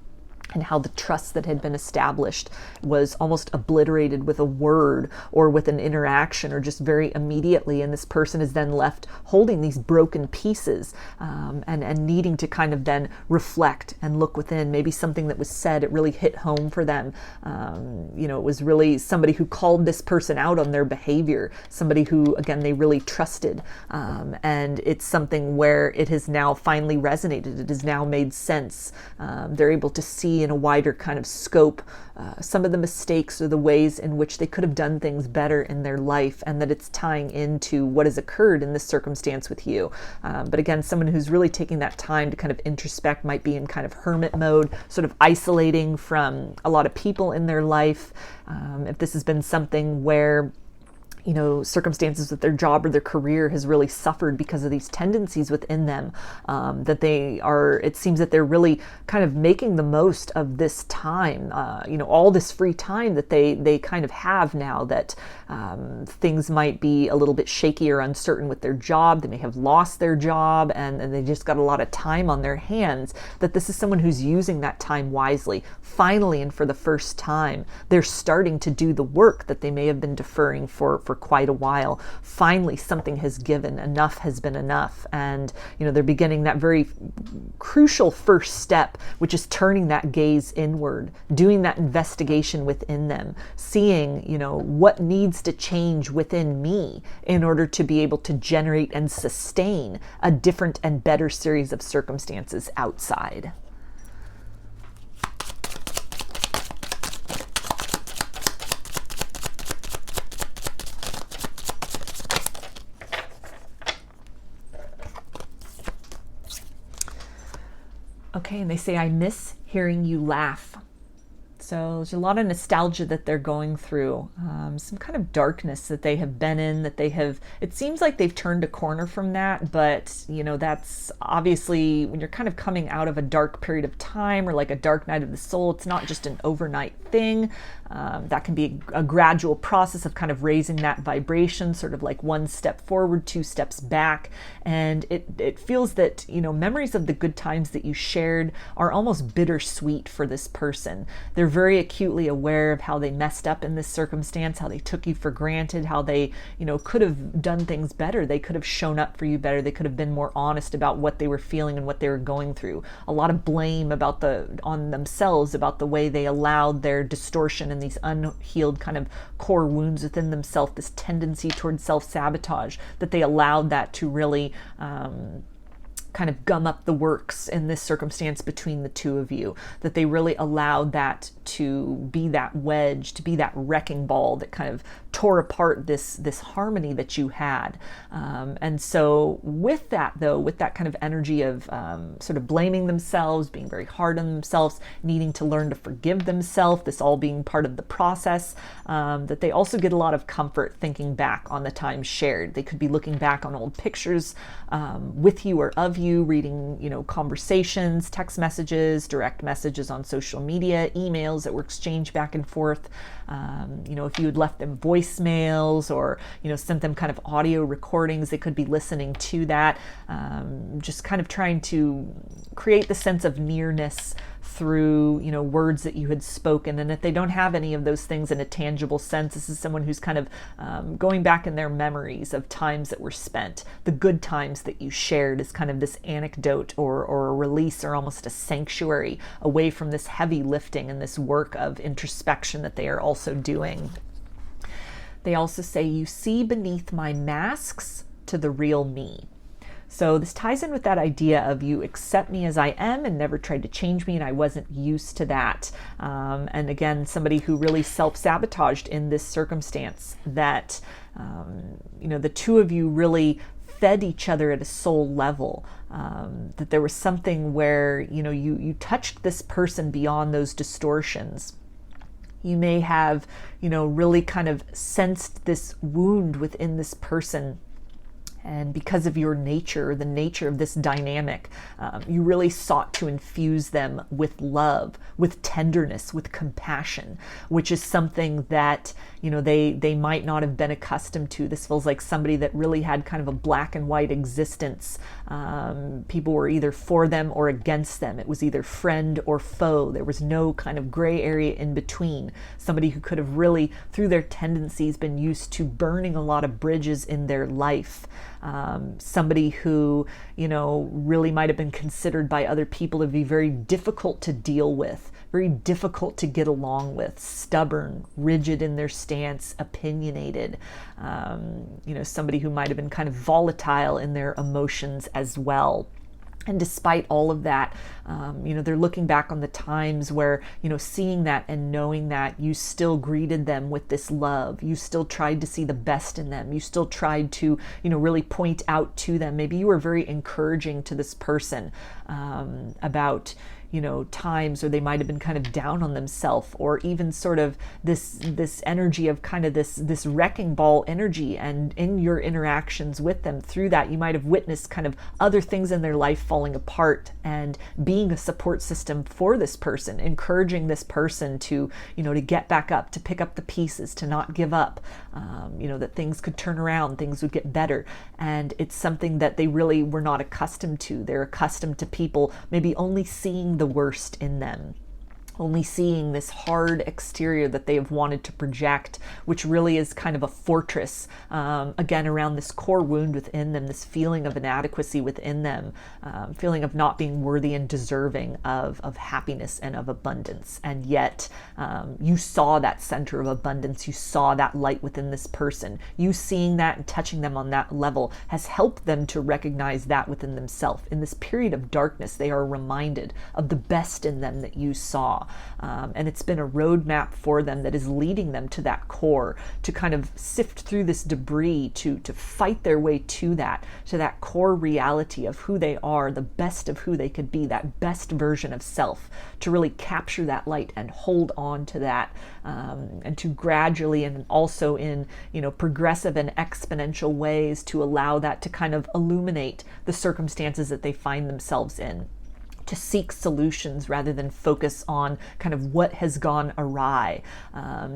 S1: and how the trust that had been established was almost obliterated with a word or with an interaction, or just very immediately. And this person is then left holding these broken pieces, and needing to kind of then reflect and look within. Maybe something that was said, it really hit home for them. It was really somebody who called this person out on their behavior, somebody who, again, they really trusted. And it's something where it has now finally resonated. It has now made sense. They're able to see in a wider kind of scope some of the mistakes or the ways in which they could have done things better in their life, and that it's tying into what has occurred in this circumstance with you. But again, someone who's really taking that time to kind of introspect, might be in kind of hermit mode, sort of isolating from a lot of people in their life. If this has been something where circumstances with their job or their career has really suffered because of these tendencies within them, it seems that they're really kind of making the most of this time, all this free time that they kind of have now, that things might be a little bit shaky or uncertain with their job. They may have lost their job and they just got a lot of time on their hands, that this is someone who's using that time wisely. Finally, and for the first time, they're starting to do the work that they may have been deferring for quite a while. Finally, something has given. Enough has been enough. And, they're beginning that very crucial first step, which is turning that gaze inward, doing that investigation within them, seeing, what needs to change within me in order to be able to generate and sustain a different and better series of circumstances outside. Okay, and they say, I miss hearing you laugh. So there's a lot of nostalgia that they're going through, some kind of darkness that they have been in, it seems like they've turned a corner from that, but that's obviously when you're kind of coming out of a dark period of time, or like a dark night of the soul, it's not just an overnight thing. That can be a gradual process of kind of raising that vibration, sort of like one step forward, two steps back. And it feels that, memories of the good times that you shared are almost bittersweet for this person. They're very acutely aware of how they messed up in this circumstance, how they took you for granted, how they, could have done things better. They could have shown up for you better. They could have been more honest about what they were feeling and what they were going through. A lot of blame on themselves about the way they allowed their distortion and these unhealed kind of core wounds within themselves, this tendency towards self-sabotage, that they allowed that to really kind of gum up the works in this circumstance between the two of you, that they really allowed that to be that wedge, to be that wrecking ball that kind of tore apart this harmony that you had. And so with that, though, with that kind of energy of sort of blaming themselves, being very hard on themselves, needing to learn to forgive themselves, this all being part of the process, that they also get a lot of comfort thinking back on the time shared. They could be looking back on old pictures with you or of you, reading, conversations, text messages, direct messages on social media, emails that were exchanged back and forth. If you had left them voicemails or, sent them kind of audio recordings, they could be listening to that, just kind of trying to create the sense of nearness through, words that you had spoken. And if they don't have any of those things in a tangible sense, this is someone who's kind of going back in their memories of times that were spent, the good times that you shared, is kind of this anecdote or a release or almost a sanctuary away from this heavy lifting and this work of introspection that they are also doing. They also say, you see beneath my masks to the real me. So this ties in with that idea of you accept me as I am and never tried to change me, and I wasn't used to that. And again, somebody who really self-sabotaged in this circumstance, that, the two of you really fed each other at a soul level, that there was something where, you touched this person beyond those distortions. You may have, really kind of sensed this wound within this person. And because of your nature, the nature of this dynamic, you really sought to infuse them with love, with tenderness, with compassion, which is something that, they might not have been accustomed to. This feels like somebody that really had kind of a black and white existence. People were either for them or against them. It was either friend or foe. There was no kind of gray area in between. Somebody who could have really, through their tendencies, been used to burning a lot of bridges in their life. Somebody who, really might have been considered by other people to be very difficult to deal with, very difficult to get along with, stubborn, rigid in their stance, opinionated, somebody who might have been kind of volatile in their emotions as well. And despite all of that, they're looking back on the times where, seeing that and knowing that, you still greeted them with this love. You still tried to see the best in them. You still tried to, really point out to them. Maybe you were very encouraging to this person about, times, or they might have been kind of down on themselves, or even sort of this energy of kind of this wrecking ball energy. And in your interactions with them, through that, you might have witnessed kind of other things in their life falling apart, and being a support system for this person, encouraging this person to, to get back up, to pick up the pieces, to not give up, that things could turn around, things would get better. And it's something that they really were not accustomed to. They're accustomed to people maybe only seeing the worst in them, only seeing this hard exterior that they have wanted to project, which really is kind of a fortress, again, around this core wound within them, this feeling of inadequacy within them, feeling of not being worthy and deserving of happiness and of abundance. And yet, you saw that center of abundance, you saw that light within this person. You seeing that and touching them on that level has helped them to recognize that within themselves. In this period of darkness, they are reminded of the best in them that you saw. And it's been a roadmap for them that is leading them to that core, to kind of sift through this debris, to fight their way to that core reality of who they are, the best of who they could be, that best version of self, to really capture that light and hold on to that, and to gradually, and also in, progressive and exponential ways, to allow that to kind of illuminate the circumstances that they find themselves in, to seek solutions rather than focus on kind of what has gone awry,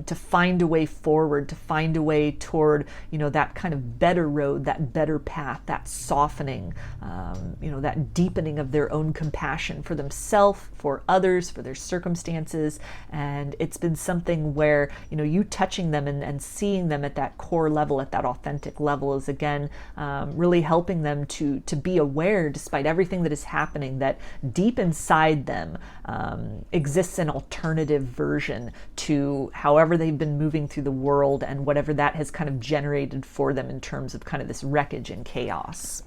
S1: to find a way forward, to find a way toward, that kind of better road, that better path, that softening, that deepening of their own compassion for themselves, for others, for their circumstances. And it's been something where, you touching them and seeing them at that core level, at that authentic level, is again, really helping them to be aware, despite everything that is happening, that deep inside them exists an alternative version to however they've been moving through the world, and whatever that has kind of generated for them in terms of kind of this wreckage and chaos.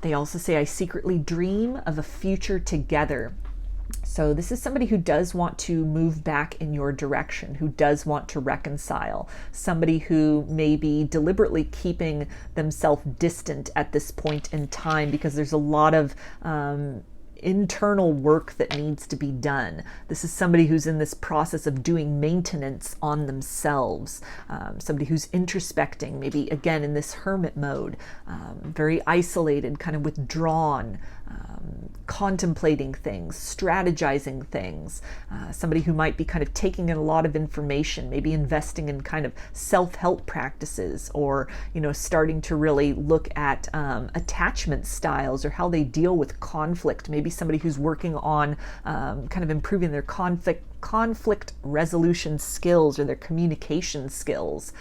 S1: They also say, I secretly dream of a future together. So this is somebody who does want to move back in your direction, who does want to reconcile, somebody who may be deliberately keeping themselves distant at this point in time, because there's a lot of internal work that needs to be done. This is somebody who's in this process of doing maintenance on themselves, somebody who's introspecting, maybe again in this hermit mode, very isolated, kind of withdrawn, contemplating things, strategizing things, somebody who might be kind of taking in a lot of information, maybe investing in kind of self-help practices, or starting to really look at attachment styles, or how they deal with conflict, maybe somebody who's working on kind of improving their conflict resolution skills or their communication skills.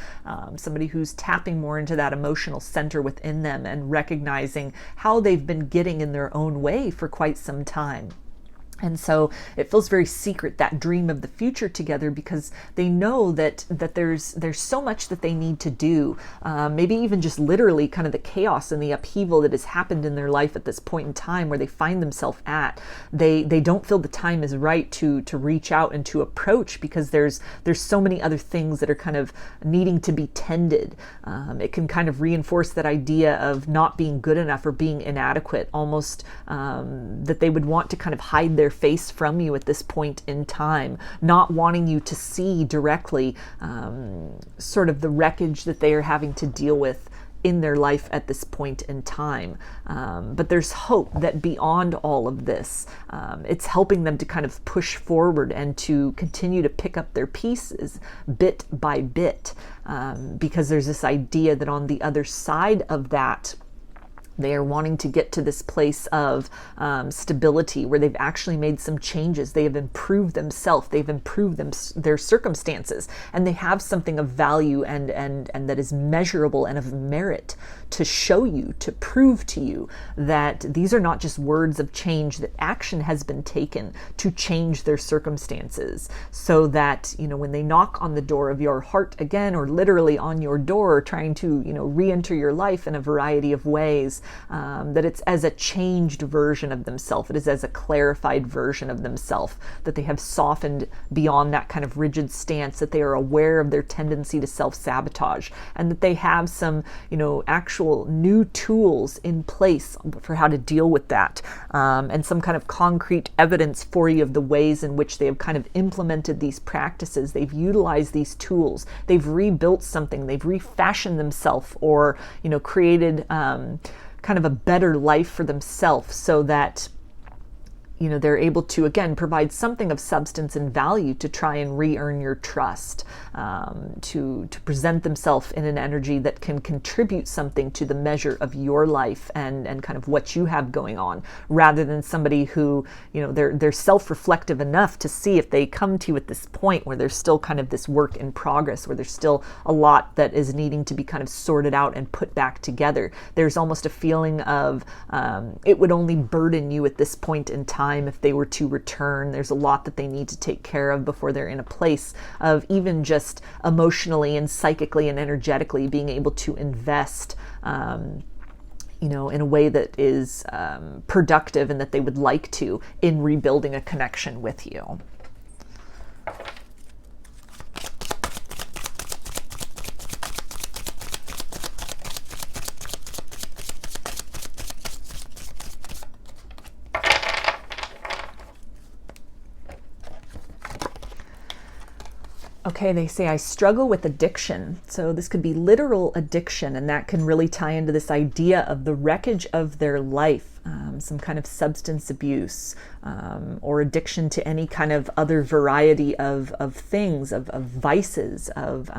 S1: Somebody who's tapping more into that emotional center within them and recognizing how they've been getting in their own way for quite some time. And so it feels very secret, that dream of the future together, because they know that there's so much that they need to do. Maybe even just literally kind of the chaos and the upheaval that has happened in their life at this point in time where they find themselves at. They don't feel the time is right to reach out and to approach, because there's so many other things that are kind of needing to be tended. It can kind of reinforce that idea of not being good enough or being inadequate, almost that they would want to kind of hide their face from you at this point in time, not wanting you to see directly sort of the wreckage that they are having to deal with in their life at this point in time. But there's hope that beyond all of this, it's helping them to kind of push forward and to continue to pick up their pieces bit by bit, because there's this idea that on the other side of that, they are wanting to get to this place of stability where they've actually made some changes. They have improved themselves. They've improved their circumstances, and they have something of value and that is measurable and of merit to show you, to prove to you that these are not just words of change, that action has been taken to change their circumstances, so that, you know, when they knock on the door of your heart again, or literally on your door, trying to, you know, re-enter your life in a variety of ways, that it's as a changed version of themselves. It is as a clarified version of themselves, that they have softened beyond that kind of rigid stance, that they are aware of their tendency to self-sabotage, and that they have some, you know, actual new tools in place for how to deal with that, and some kind of concrete evidence for you of the ways in which they have kind of implemented these practices. They've utilized these tools. They've rebuilt something. They've refashioned themselves, or, you know, created kind of a better life for themselves, so that, you know, they're able to, again, provide something of substance and value to try and re-earn your trust, to present themselves in an energy that can contribute something to the measure of your life and kind of what you have going on, rather than somebody who, you know, they're self-reflective enough to see, if they come to you at this point where there's still kind of this work in progress, where there's still a lot that is needing to be kind of sorted out and put back together. There's almost a feeling of it would only burden you at this point in time if they were to return. There's a lot that they need to take care of before they're in a place of even just emotionally and psychically and energetically being able to invest, you know, in a way that is productive, and that they would like to, in rebuilding a connection with you. Okay, they say, I struggle with addiction. So this could be literal addiction, and that can really tie into this idea of the wreckage of their life, some kind of substance abuse, or addiction to any kind of other variety of things, of vices, of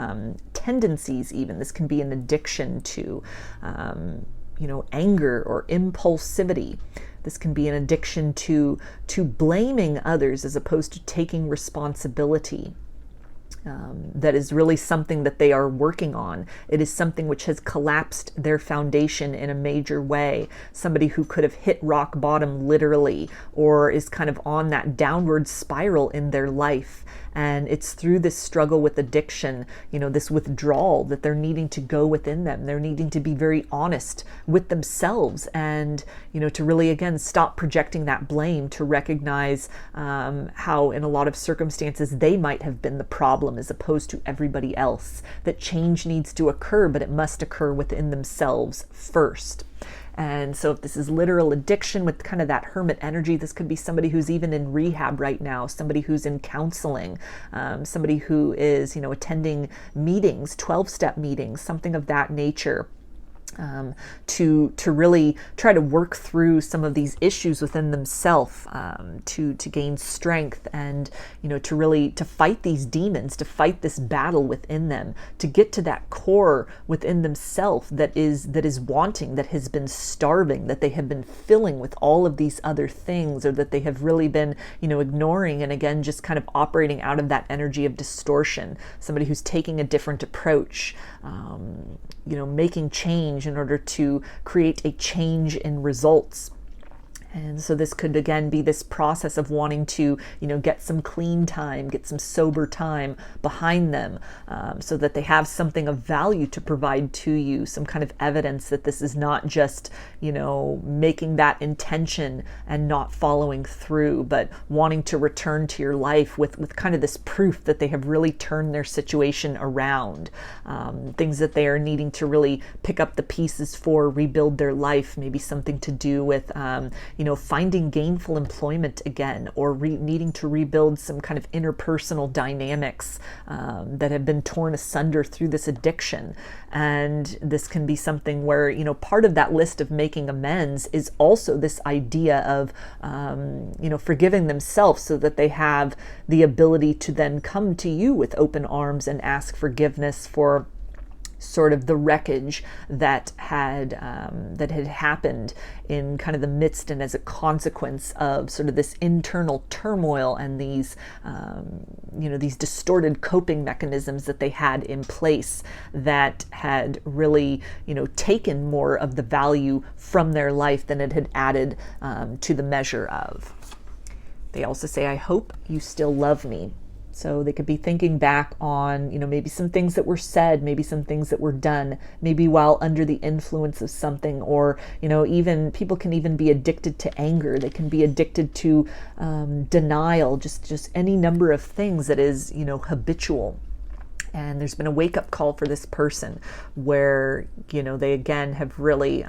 S1: tendencies even. This can be an addiction to, you know, anger or impulsivity. This can be an addiction to blaming others as opposed to taking responsibility. That is really something that they are working on. It is something which has collapsed their foundation in a major way. Somebody who could have hit rock bottom literally, or is kind of on that downward spiral in their life. And it's through this struggle with addiction, you know, this withdrawal, that they're needing to go within them. They're needing to be very honest with themselves, and, you know, to really, again, stop projecting that blame, to recognize how in a lot of circumstances they might have been the problem as opposed to everybody else. That change needs to occur, but it must occur within themselves first. And so if this is literal addiction with kind of that hermit energy, this could be somebody who's even in rehab right now, somebody who's in counseling, somebody who is, you know, attending meetings, 12-step meetings, something of that nature. to really try to work through some of these issues within themselves, to gain strength, and to fight these demons, to fight this battle within them, to get to that core within themselves that is wanting, that has been starving, that they have been filling with all of these other things, or that they have really been ignoring, and again just kind of operating out of that energy of distortion. Somebody who's taking a different approach, making change in order to create a change in results. And so this could again be this process of wanting to, get some clean time, get some sober time behind them, so that they have something of value to provide to you, some kind of evidence that this is not just, making that intention and not following through, but wanting to return to your life with kind of this proof that they have really turned their situation around, things that they are needing to really pick up the pieces for, rebuild their life, maybe something to do with, finding gainful employment again, or needing to rebuild some kind of interpersonal dynamics that have been torn asunder through this addiction. And this can be something where, part of that list of making amends is also this idea of, forgiving themselves, so that they have the ability to then come to you with open arms and ask forgiveness for sort of the wreckage that had happened in kind of the midst and as a consequence of sort of this internal turmoil and these these distorted coping mechanisms that they had in place that had really taken more of the value from their life than it had added to the measure of. They also say, I hope you still love me. So they could be thinking back on, maybe some things that were said, maybe some things that were done, maybe while under the influence of something, or, even people can even be addicted to anger. They can be addicted to denial, just any number of things that is, habitual. And there's been a wake-up call for this person where, they again have really,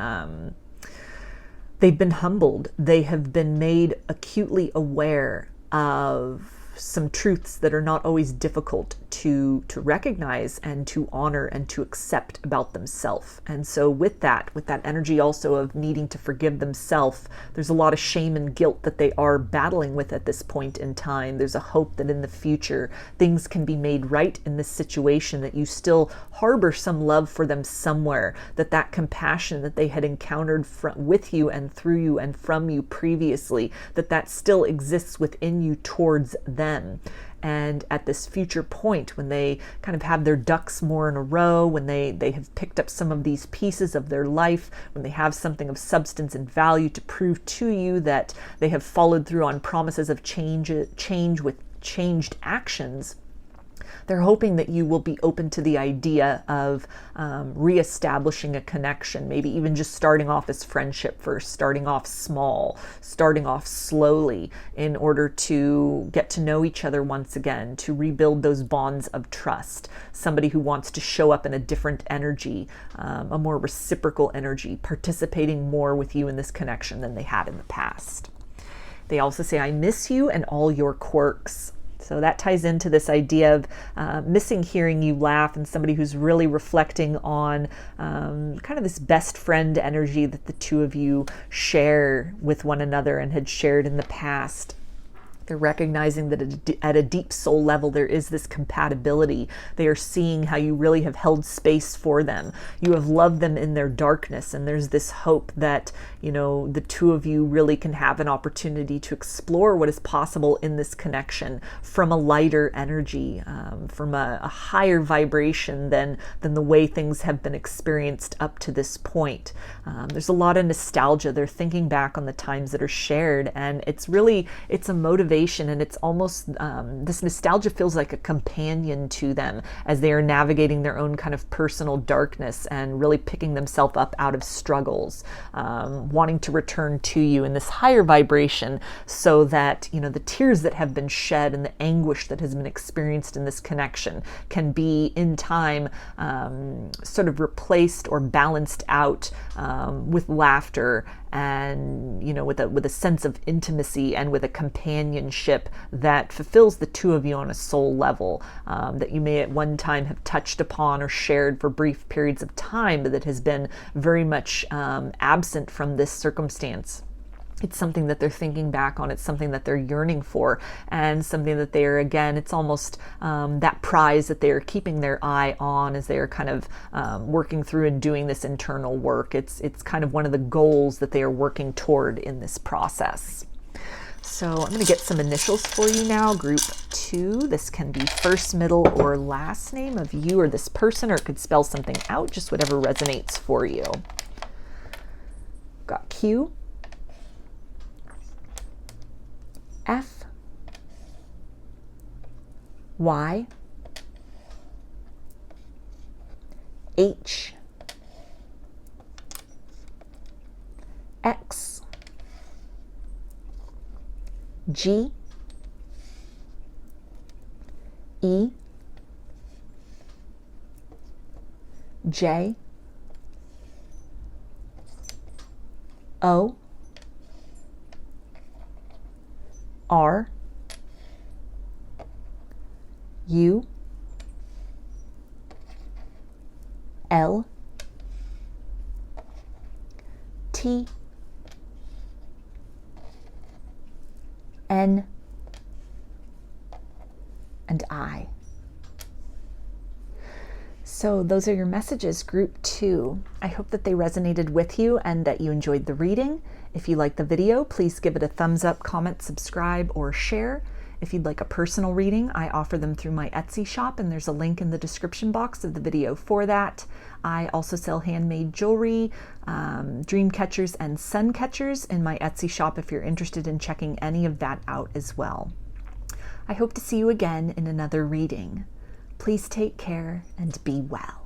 S1: they've been humbled. They have been made acutely aware of some truths that are not always difficult to recognize and to honor and to accept about themselves. And so with that energy also of needing to forgive themselves, there's a lot of shame and guilt that they are battling with at this point in time. There's a hope that in the future things can be made right in this situation, that you still harbor some love for them somewhere, that compassion that they had encountered with you and through you and from you previously, that still exists within you towards them. And at this future point, when they kind of have their ducks more in a row, when they have picked up some of these pieces of their life, when they have something of substance and value to prove to you that they have followed through on promises of change with changed actions, they're hoping that you will be open to the idea of reestablishing a connection, maybe even just starting off as friendship first, starting off small, starting off slowly in order to get to know each other once again, to rebuild those bonds of trust. Somebody who wants to show up in a different energy, a more reciprocal energy, participating more with you in this connection than they had in the past. They also say, I miss you and all your quirks. So that ties into this idea of missing hearing you laugh, and somebody who's really reflecting on kind of this best friend energy that the two of you share with one another and had shared in the past. They're recognizing that at a deep soul level, there is this compatibility. They are seeing how you really have held space for them. You have loved them in their darkness, and there's this hope that, the two of you really can have an opportunity to explore what is possible in this connection from a lighter energy, from a higher vibration than the way things have been experienced up to this point. There's a lot of nostalgia. They're thinking back on the times that are shared, and it's a motivation. And it's almost, this nostalgia feels like a companion to them as they are navigating their own kind of personal darkness and really picking themselves up out of struggles, wanting to return to you in this higher vibration so that, the tears that have been shed and the anguish that has been experienced in this connection can be in time sort of replaced or balanced out with laughter and, you know, with a sense of intimacy and with a companionship that fulfills the two of you on a soul level, that you may at one time have touched upon or shared for brief periods of time, but that has been very much absent from this circumstance. It's something that they're thinking back on. It's something that they're yearning for, and something that they're, again, it's almost that prize that they're keeping their eye on as they're kind of working through and doing this internal work. It's kind of one of the goals that they are working toward in this process. So I'm going to get some initials for you now. Group 2. This can be first, middle, or last name of you or this person, or it could spell something out, just whatever resonates for you. Got Q, F, Y, H, X, G, E, J, O, R, U, L, T, N, and I. So those are your messages, group 2. I hope that they resonated with you and that you enjoyed the reading. If you liked the video, please give it a thumbs up, comment, subscribe, or share. If you'd like a personal reading, I offer them through my Etsy shop, and there's a link in the description box of the video for that. I also sell handmade jewelry, dreamcatchers, and suncatchers in my Etsy shop if you're interested in checking any of that out as well. I hope to see you again in another reading. Please take care and be well.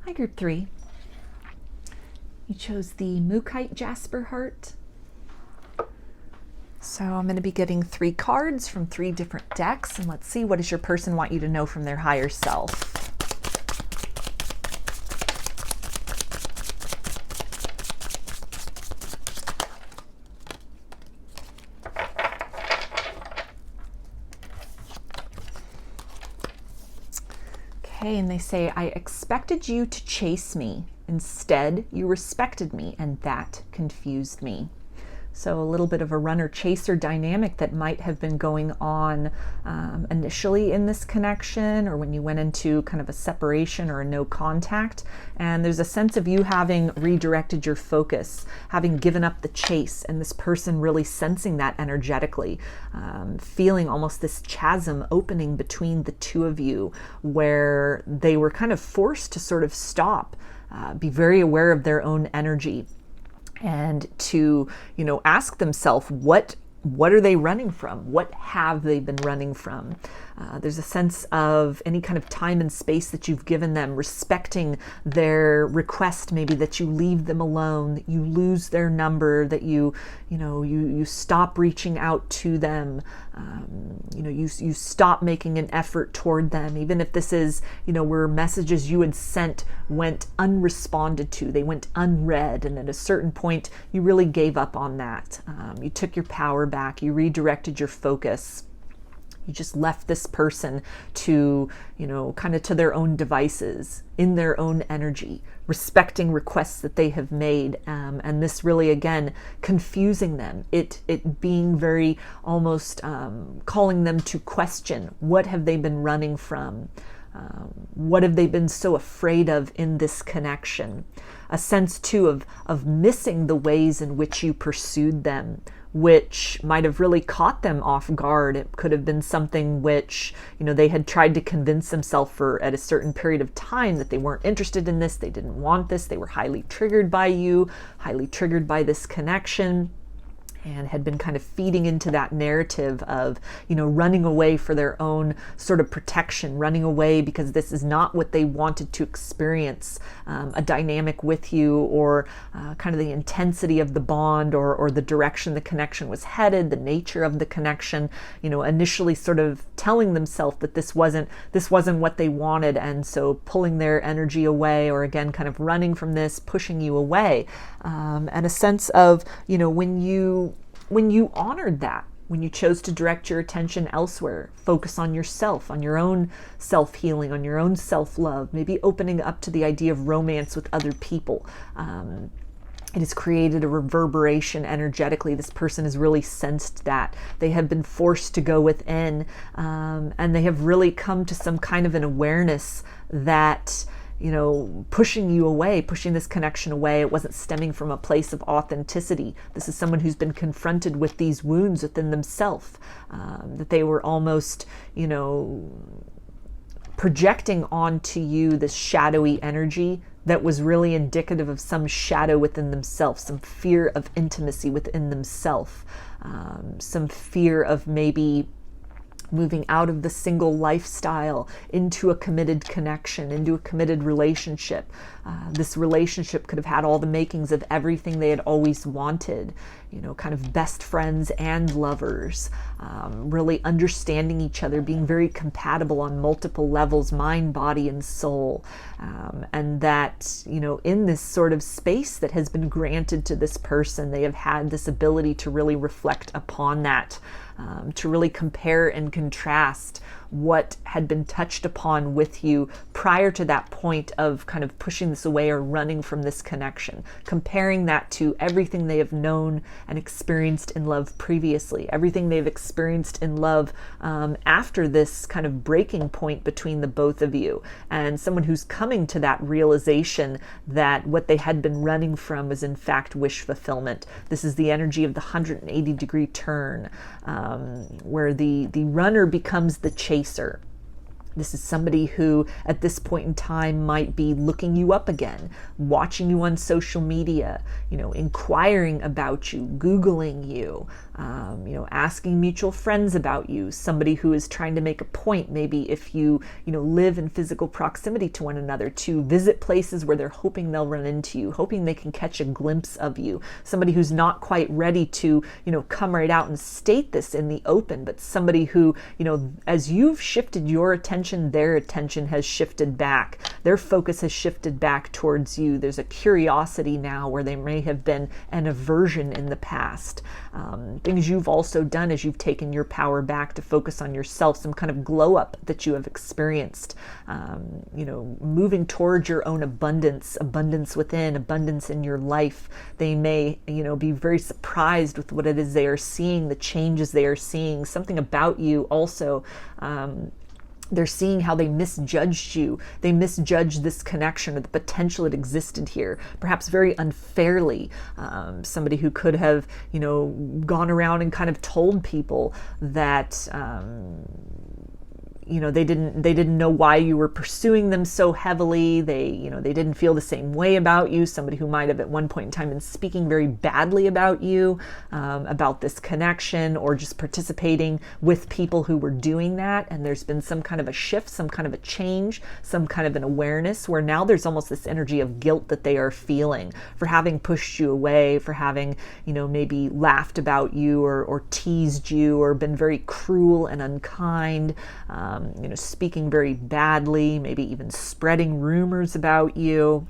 S1: Hi, group 3. You chose the Mookaite Jasper heart. So I'm going to be getting 3 cards from 3 different decks, and let's see, what does your person want you to know from their higher self? Okay, and they say, I expected you to chase me. Instead, you respected me, and that confused me. So a little bit of a runner-chaser dynamic that might have been going on initially in this connection, or when you went into kind of a separation or a no contact. And there's a sense of you having redirected your focus, having given up the chase, and this person really sensing that energetically, feeling almost this chasm opening between the two of you, where they were kind of forced to sort of stop, be very aware of their own energy, and to, ask themselves, what are they running from? What have they been running from? There's a sense of any kind of time and space that you've given them, respecting their request, maybe that you leave them alone, that you lose their number, that you stop reaching out to them, you stop making an effort toward them, even if this is, where messages you had sent went unresponded to, they went unread, and at a certain point you really gave up on that. You took your power back, you redirected your focus. You just left this person to, kind of to their own devices, in their own energy, respecting requests that they have made. And this really, again, confusing them. It being very almost calling them to question, what have they been running from? What have they been so afraid of in this connection? A sense, too, of missing the ways in which you pursued them, which might have really caught them off guard. It could have been something which, they had tried to convince themselves for at a certain period of time that they weren't interested in this, they didn't want this, they were highly triggered by you, highly triggered by this connection, and had been kind of feeding into that narrative of, running away for their own sort of protection, running away because this is not what they wanted to experience, a dynamic with you, or kind of the intensity of the bond, or the direction the connection was headed, the nature of the connection, initially sort of telling themselves that this wasn't what they wanted, and so pulling their energy away, or again, kind of running from this, pushing you away. And a sense of, when you honored that, when you chose to direct your attention elsewhere, focus on yourself, on your own self-healing, on your own self-love, maybe opening up to the idea of romance with other people. It has created a reverberation energetically. This person has really sensed that. They have been forced to go within, and they have really come to some kind of an awareness that, pushing you away, pushing this connection away, it wasn't stemming from a place of authenticity. This is someone who's been confronted with these wounds within themselves, that they were almost, projecting onto you this shadowy energy that was really indicative of some shadow within themselves, some fear of intimacy within themselves, some fear of maybe moving out of the single lifestyle into a committed connection, into a committed relationship. This relationship could have had all the makings of everything they had always wanted, kind of best friends and lovers, really understanding each other, being very compatible on multiple levels, mind, body, and soul. And that, in this sort of space that has been granted to this person, they have had this ability to really reflect upon that, to really compare and contrast what had been touched upon with you prior to that point of kind of pushing this away or running from this connection, comparing that to everything they have known and experienced in love previously, everything they've experienced in love after this kind of breaking point between the both of you, and someone who's coming to that realization that what they had been running from was in fact wish fulfillment. This is the energy of the 180-degree turn, where the runner becomes the chaser. This is somebody who at this point in time might be looking you up again, watching you on social media, inquiring about you, Googling you, asking mutual friends about you, somebody who is trying to make a point, maybe if you, live in physical proximity to one another, to visit places where they're hoping they'll run into you, hoping they can catch a glimpse of you, somebody who's not quite ready to, come right out and state this in the open, but somebody who, as you've shifted your attention their attention has shifted back. Their focus has shifted back towards you. There's a curiosity now where there may have been an aversion in the past. Things you've also done as you've taken your power back to focus on yourself, some kind of glow up that you have experienced, moving towards your own abundance within, abundance in your life. They may, be very surprised with what it is they are seeing, the changes they are seeing, something about you also. They're seeing how they misjudged you. They misjudged this connection or the potential that existed here, perhaps very unfairly. Somebody who could have, gone around and kind of told people that, they didn't know why you were pursuing them so heavily. They didn't feel the same way about you. Somebody who might have at one point in time been speaking very badly about you, about this connection, or just participating with people who were doing that. And there's been some kind of a shift, some kind of a change, some kind of an awareness where now there's almost this energy of guilt that they are feeling for having pushed you away, for having, maybe laughed about you or teased you or been very cruel and unkind. Speaking very badly, maybe even spreading rumors about you,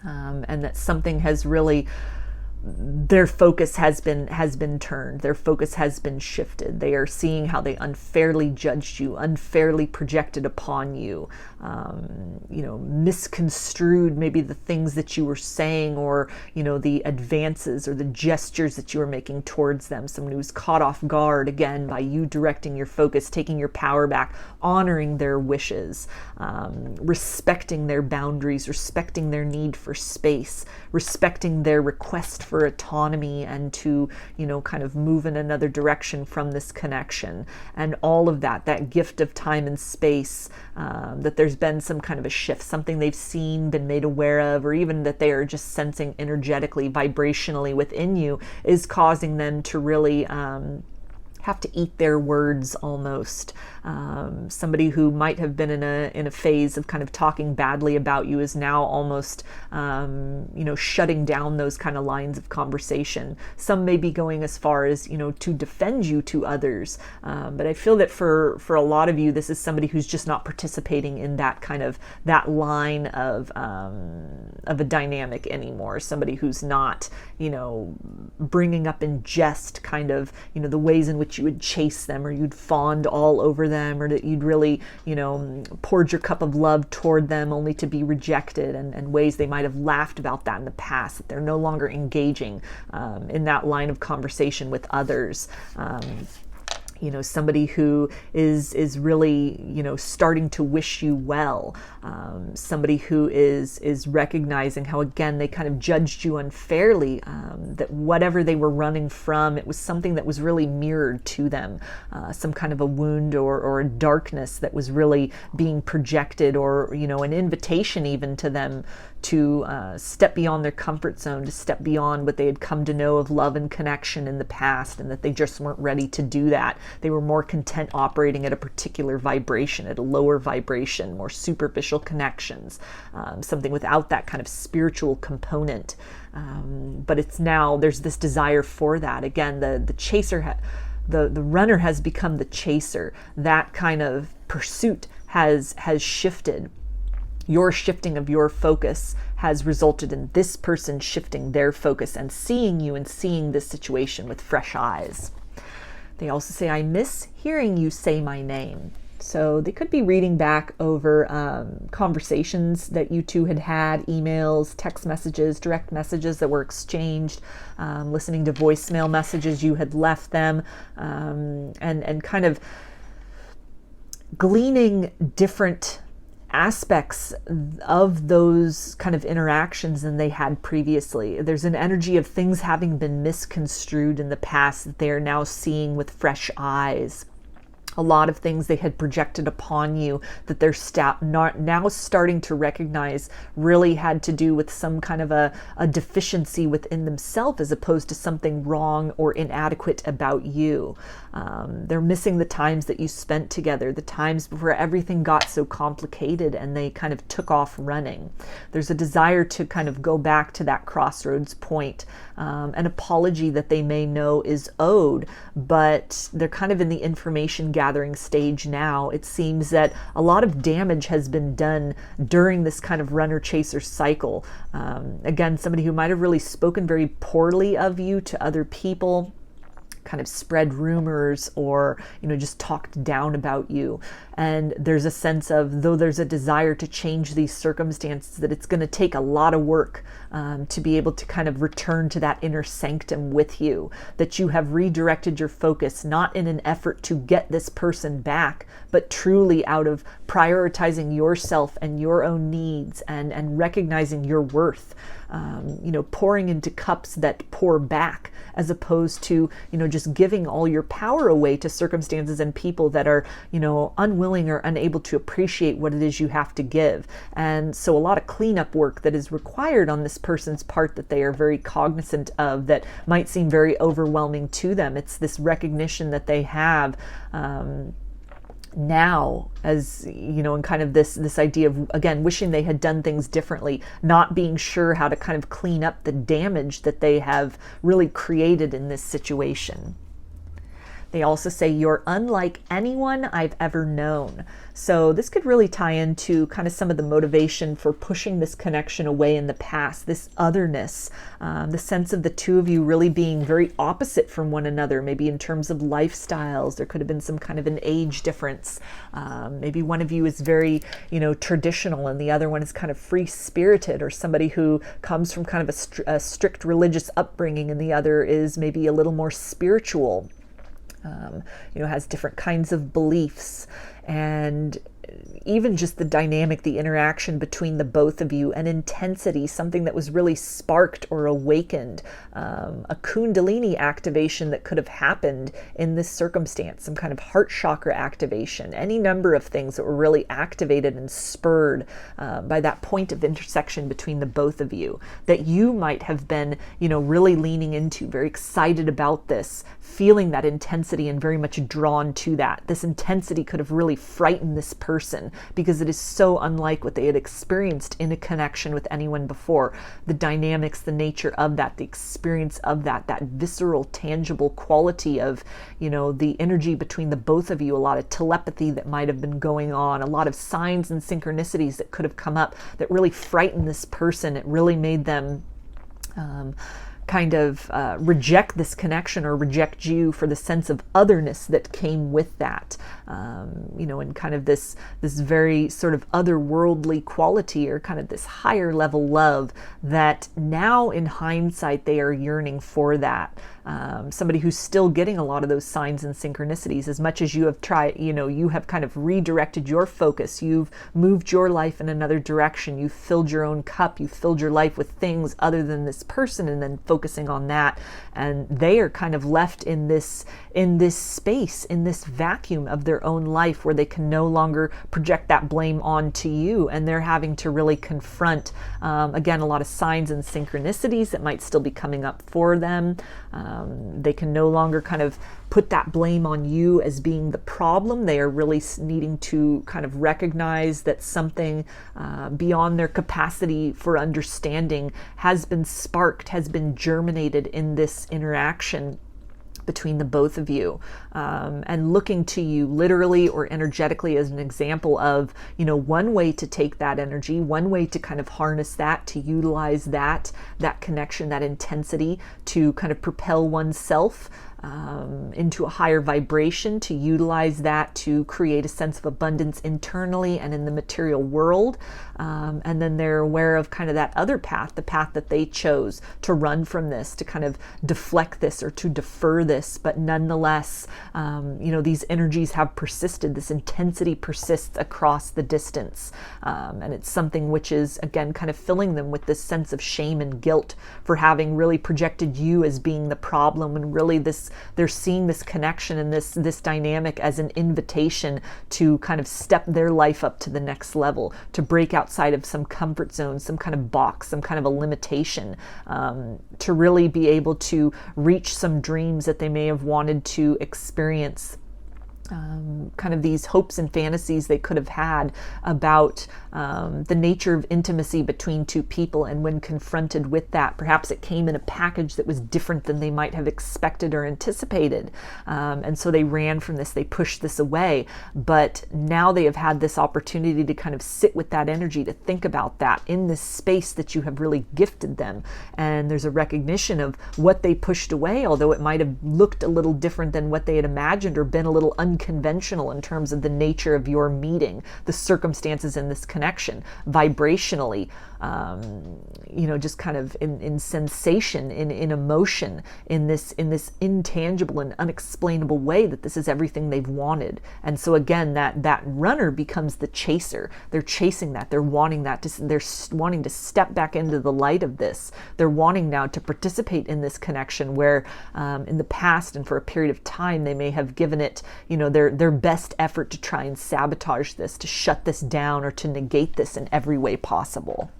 S1: and that something has really, their focus has been turned. Their focus has been shifted. They are seeing how they unfairly judged you, unfairly projected upon you, misconstrued maybe the things that you were saying, or, the advances or the gestures that you were making towards them. Someone who's caught off guard, again, by you directing your focus, taking your power back, honoring their wishes, respecting their boundaries, respecting their need for space, respecting their request for autonomy and to, kind of move in another direction from this connection. And all of that gift of time and space, that there's been some kind of a shift, something they've seen, been made aware of, or even that they are just sensing energetically, vibrationally within you, is causing them to really have to eat their words almost. Somebody who might have been in a phase of kind of talking badly about you is now almost, shutting down those kind of lines of conversation. Some may be going as far as, to defend you to others. But I feel that for a lot of you, this is somebody who's just not participating in that kind of, that line of a dynamic anymore. Somebody who's not, bringing up in jest kind of, the ways in which you would chase them, or you'd fawned all over them, or that you'd really, poured your cup of love toward them only to be rejected, and ways they might have laughed about that in the past, that they're no longer engaging in that line of conversation with others. Somebody who is really, starting to wish you well. Somebody who is recognizing how, again, they kind of judged you unfairly, that whatever they were running from, it was something that was really mirrored to them, some kind of a wound or a darkness that was really being projected, or, an invitation even to them to step beyond their comfort zone, to step beyond what they had come to know of love and connection in the past, and that they just weren't ready to do that. They were more content operating at a particular vibration, at a lower vibration, more superficial connections, something without that kind of spiritual component. But it's now, there's this desire for that. Again, the chaser, the runner has become the chaser. That kind of pursuit has shifted. Your shifting of your focus has resulted in this person shifting their focus and seeing you and seeing this situation with fresh eyes. They also say, I miss hearing you say my name. So they could be reading back over conversations that you two had, emails, text messages, direct messages that were exchanged, listening to voicemail messages you had left them, and kind of gleaning different aspects of those kind of interactions than they had previously. There's an energy of things having been misconstrued in the past that they are now seeing with fresh eyes. A lot of things they had projected upon you that they're now starting to recognize really had to do with some kind of a deficiency within themselves, as opposed to something wrong or inadequate about you. They're missing the times that you spent together, the times before everything got so complicated and they kind of took off running. There's a desire to kind of go back to that crossroads point, an apology that they may know is owed, but they're kind of in the information gathering gathering stage now. It seems that a lot of damage has been done during this kind of runner chaser cycle. Again, somebody who might have really spoken very poorly of you to other people, kind of spread rumors, or just talked down about you. And there's a sense of, though there's a desire to change these circumstances, that it's going to take a lot of work to be able to kind of return to that inner sanctum with you, that you have redirected your focus, not in an effort to get this person back, but truly out of prioritizing yourself and your own needs, and recognizing your worth, pouring into cups that pour back, as opposed to, just giving all your power away to circumstances and people that are, unwilling or unable to appreciate what it is you have to give. And so a lot of cleanup work that is required on this person's part that they are very cognizant of, that might seem very overwhelming to them. It's this recognition that they have, now, as and kind of this idea of, again, wishing they had done things differently, not being sure how to kind of clean up the damage that they have really created in this situation. They also say, you're unlike anyone I've ever known. So this could really tie into kind of some of the motivation for pushing this connection away in the past, this otherness, the sense of the two of you really being very opposite from one another, maybe in terms of lifestyles. There could have been some kind of an age difference. Maybe one of you is very, traditional, and the other one is kind of free-spirited, or somebody who comes from kind of a strict religious upbringing, and the other is maybe a little more spiritual. Has different kinds of beliefs, and even just the dynamic, the interaction between the both of you, an intensity, something that was really sparked or awakened, a kundalini activation that could have happened in this circumstance, some kind of heart chakra activation, any number of things that were really activated and spurred by that point of intersection between the both of you, that you might have been, really leaning into, very excited about this, feeling that intensity and very much drawn to that. This intensity could have really frightened this person, because it is so unlike what they had experienced in a connection with anyone before. The dynamics, the nature of that, the experience of that visceral, tangible quality of, the energy between the both of you, a lot of telepathy that might have been going on, a lot of signs and synchronicities that could have come up that really frightened this person. It really made them kind of reject this connection, or reject you for the sense of otherness that came with that, and kind of this very sort of otherworldly quality, or kind of this higher level love that now in hindsight they are yearning for that. Somebody who's still getting a lot of those signs and synchronicities, as much as you have tried, you have kind of redirected your focus, you've moved your life in another direction, you've filled your own cup, you've filled your life with things other than this person, and then focusing on that, and they are kind of left in this space, in this vacuum of their own life, where they can no longer project that blame onto you, and they're having to really confront, again, a lot of signs and synchronicities that might still be coming up for them. They can no longer kind of put that blame on you as being the problem. They are really needing to kind of recognize that something beyond their capacity for understanding has been sparked, has been germinated in this interaction between the both of you, and looking to you literally or energetically as an example of, one way to take that energy, one way to kind of harness that, to utilize that connection, that intensity, to kind of propel oneself into a higher vibration, to utilize that to create a sense of abundance internally and in the material world. And then they're aware of kind of that other path, the path that they chose to run from this, to kind of deflect this or to defer this. But nonetheless, these energies have persisted. This intensity persists across the distance. And it's something which is, again, kind of filling them with this sense of shame and guilt for having really projected you as being the problem, and really they're seeing this connection and this dynamic as an invitation to kind of step their life up to the next level, to break outside of some comfort zone, some kind of box, some kind of a limitation, to really be able to reach some dreams that they may have wanted to experience kind of these hopes and fantasies they could have had about the nature of intimacy between two people. And when confronted with that, perhaps it came in a package that was different than they might have expected or anticipated. And so they ran from this, they pushed this away. But now they have had this opportunity to kind of sit with that energy, to think about that in this space that you have really gifted them. And there's a recognition of what they pushed away, although it might have looked a little different than what they had imagined or been a little unconventional in terms of the nature of your meeting, the circumstances in this connection, vibrationally, just kind of in sensation, in emotion, in this intangible and unexplainable way that this is everything they've wanted. And so again, that runner becomes the chaser. They're chasing that. They're wanting that. They're wanting to step back into the light of this. They're wanting now to participate in this connection where in the past and for a period of time they may have given it, their best effort to try and sabotage this, to shut this down, or to negate this in every way possible.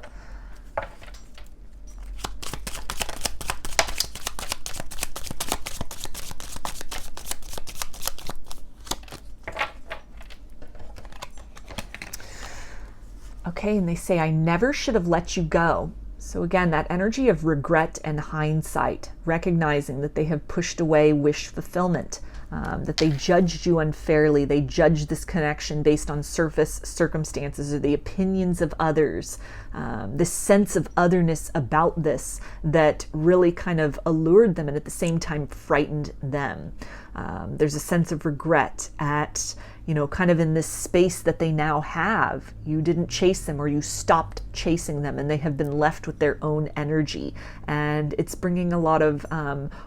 S1: Okay, and they say, I never should have let you go. So again, that energy of regret and hindsight, recognizing that they have pushed away wish fulfillment, that they judged you unfairly. They judged this connection based on surface circumstances or the opinions of others. This sense of otherness about this that really kind of allured them and at the same time frightened them. There's a sense of regret at, kind of in this space that they now have. You didn't chase them, or you stopped chasing them, and they have been left with their own energy. And it's bringing a lot of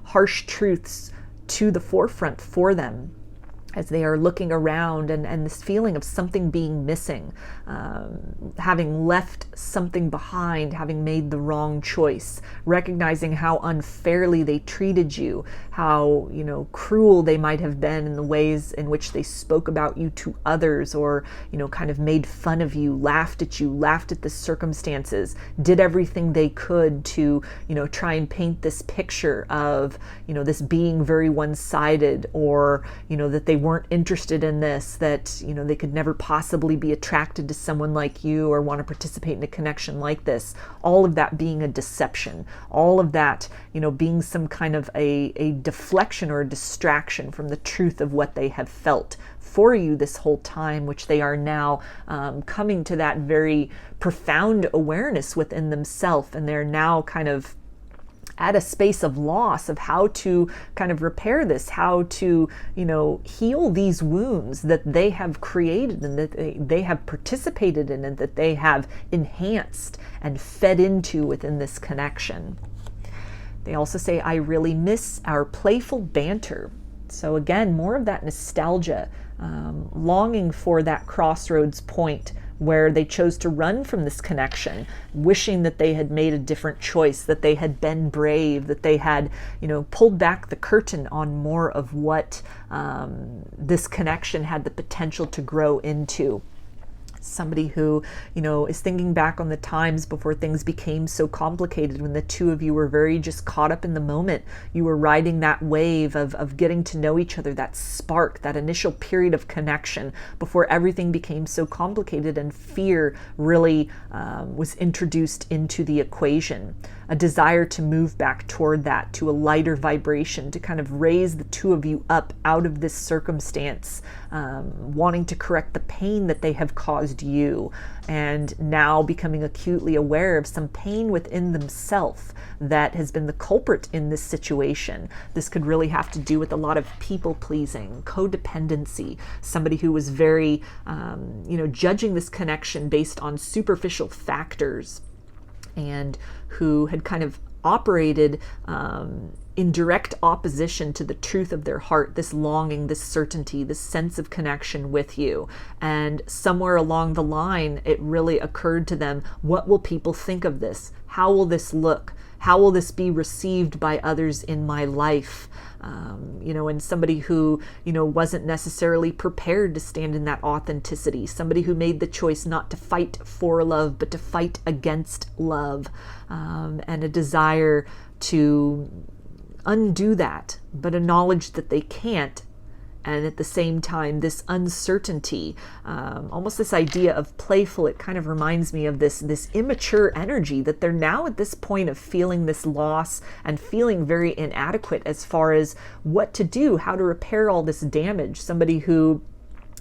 S1: harsh truths to the forefront for them as they are looking around, and this feeling of something being missing, having left something behind, having made the wrong choice, recognizing how unfairly they treated you, how cruel they might have been in the ways in which they spoke about you to others, or kind of made fun of you, laughed at the circumstances, did everything they could to try and paint this picture of this being very one-sided, or that they weren't interested in this, that they could never possibly be attracted to someone like you or want to participate in a connection like this. All of that being a deception, all of that being some kind of a deflection or a distraction from the truth of what they have felt for you this whole time, which they are now coming to that very profound awareness within themselves, and they're now kind of at a space of loss of how to kind of repair this, how to, heal these wounds that they have created and that they have participated in and that they have enhanced and fed into within this connection. They also say, I really miss our playful banter. So again, more of that nostalgia, longing for that crossroads point where they chose to run from this connection, wishing that they had made a different choice, that they had been brave, that they had, pulled back the curtain on more of what this connection had the potential to grow into. Somebody who, is thinking back on the times before things became so complicated, when the two of you were very just caught up in the moment. You were riding that wave of getting to know each other, that spark, that initial period of connection before everything became so complicated and fear really was introduced into the equation. A desire to move back toward that, to a lighter vibration, to kind of raise the two of you up out of this circumstance, wanting to correct the pain that they have caused you, and now becoming acutely aware of some pain within themselves that has been the culprit in this situation. This could really have to do with a lot of people pleasing, codependency, somebody who was very, judging this connection based on superficial factors, and who had kind of operated in direct opposition to the truth of their heart, this longing, this certainty, this sense of connection with you. And somewhere along the line, it really occurred to them, what will people think of this? How will this look? How will this be received by others in my life? And somebody who, wasn't necessarily prepared to stand in that authenticity, somebody who made the choice not to fight for love, but to fight against love, and a desire to undo that, but a knowledge that they can't, and at the same time this uncertainty, almost this idea of playful. It kind of reminds me of this immature energy, that they're now at this point of feeling this loss and feeling very inadequate as far as what to do, how to repair all this damage. Somebody who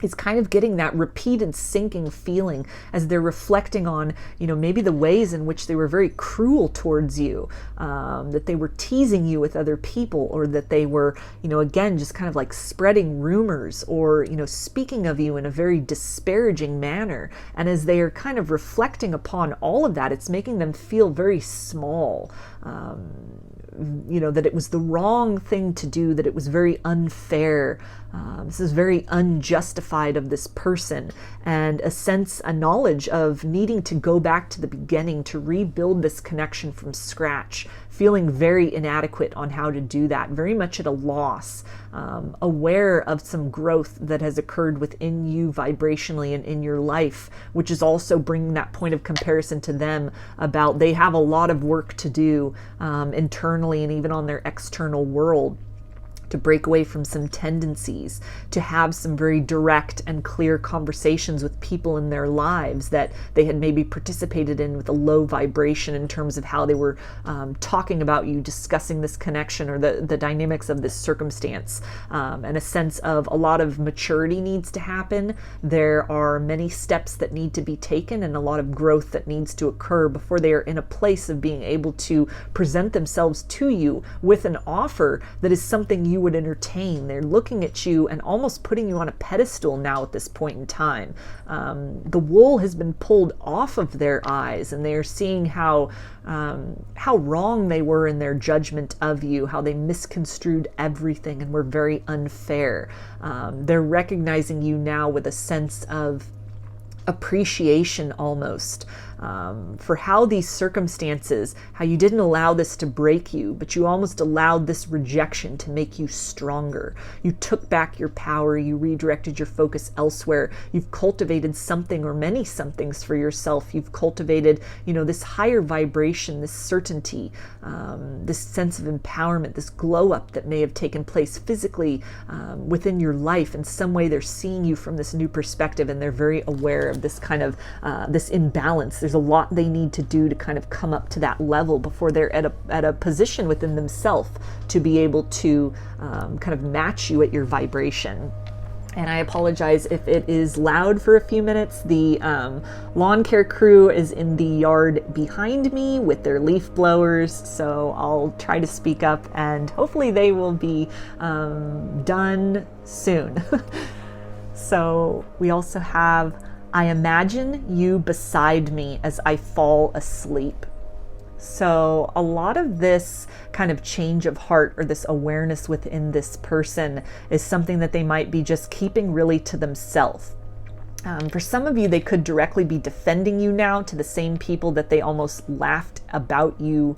S1: is kind of getting that repeated sinking feeling as they're reflecting on, maybe the ways in which they were very cruel towards you, that they were teasing you with other people, or that they were, again, just kind of like spreading rumors, or, speaking of you in a very disparaging manner. And as they are kind of reflecting upon all of that, it's making them feel very small. That it was the wrong thing to do, that it was very unfair. This is very unjustified of this person, and a knowledge of needing to go back to the beginning to rebuild this connection from scratch, feeling very inadequate on how to do that, very much at a loss, aware of some growth that has occurred within you vibrationally and in your life, which is also bringing that point of comparison to them about they have a lot of work to do internally and even on their external world, to break away from some tendencies, to have some very direct and clear conversations with people in their lives that they had maybe participated in with a low vibration in terms of how they were talking about you, discussing this connection or the dynamics of this circumstance, and a sense of a lot of maturity needs to happen. There are many steps that need to be taken and a lot of growth that needs to occur before they are in a place of being able to present themselves to you with an offer that is something you would entertain. They're looking at you and almost putting you on a pedestal now at this point in time. The wool has been pulled off of their eyes, and they are seeing how wrong they were in their judgment of you, how they misconstrued everything and were very unfair. They're recognizing you now with a sense of appreciation almost, for how these circumstances, how you didn't allow this to break you, but you almost allowed this rejection to make you stronger. You took back your power, you redirected your focus elsewhere. You've cultivated something or many somethings for yourself. You've cultivated, this higher vibration, this certainty, this sense of empowerment, this glow up that may have taken place physically within your life. In some way, they're seeing you from this new perspective, and they're very aware of this kind of this imbalance. There's a lot they need to do to kind of come up to that level before they're at a position within themselves to be able to kind of match you at your vibration. And I apologize if it is loud for a few minutes. The lawn care crew is in the yard behind me with their leaf blowers, so I'll try to speak up and hopefully they will be done soon. So we also have, I imagine you beside me as I fall asleep. So a lot of this kind of change of heart or this awareness within this person is something that they might be just keeping really to themselves. For some of you, they could directly be defending you now to the same people that they almost laughed about you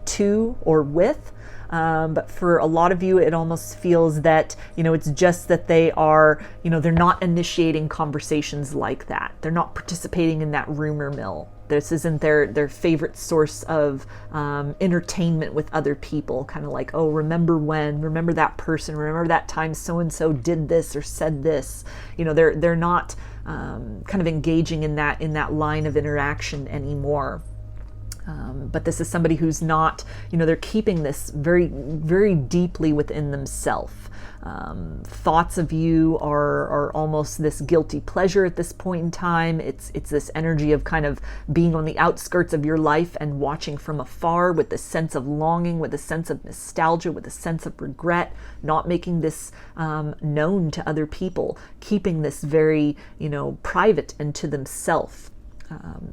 S1: to or with. But for a lot of you, it almost feels that, it's just that they are, they're not initiating conversations like that. They're not participating in that rumor mill. This isn't their favorite source of entertainment with other people. Kind of like, oh, remember that person, remember that time so-and-so did this or said this. They're not kind of engaging in that line of interaction anymore. But this is somebody who's not, they're keeping this very, very deeply within themselves. Thoughts of you are almost this guilty pleasure at this point in time. It's this energy of kind of being on the outskirts of your life and watching from afar with a sense of longing, with a sense of nostalgia, with a sense of regret, not making this known to other people, keeping this very, private and to themselves.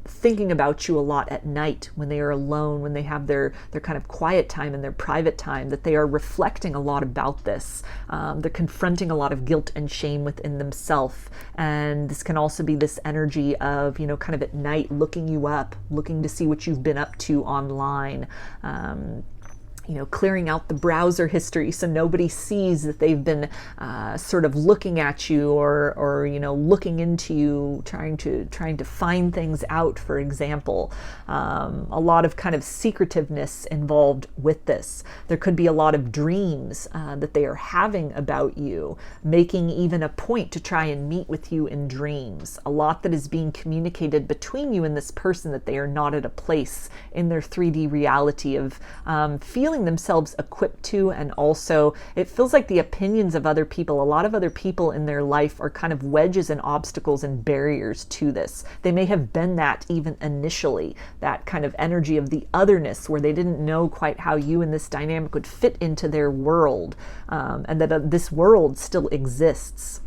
S1: Thinking about you a lot at night when they are alone, when they have their kind of quiet time and their private time, that they are reflecting a lot about this. They're confronting a lot of guilt and shame within themselves. And this can also be this energy of, kind of at night looking you up, looking to see what you've been up to online. clearing out the browser history so nobody sees that they've been sort of looking at you or looking into you, trying to find things out, for example. A lot of kind of secretiveness involved with this. There could be a lot of dreams that they are having about you, making even a point to try and meet with you in dreams. A lot that is being communicated between you and this person that they are not at a place in their 3D reality of feeling themselves equipped to, and also it feels like the opinions of other people, a lot of other people in their life are kind of wedges and obstacles and barriers to this. They may have been that even initially, that kind of energy of the otherness where they didn't know quite how you and this dynamic would fit into their world, and that this world still exists.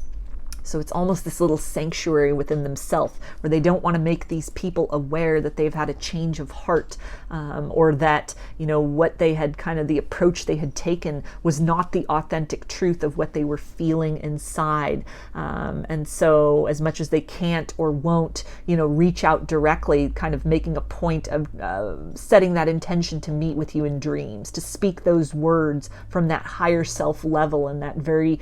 S1: So it's almost this little sanctuary within themselves where they don't want to make these people aware that they've had a change of heart, or that, what they had kind of the approach they had taken was not the authentic truth of what they were feeling inside. And so as much as they can't or won't, reach out directly, kind of making a point of setting that intention to meet with you in dreams, to speak those words from that higher self level and that very,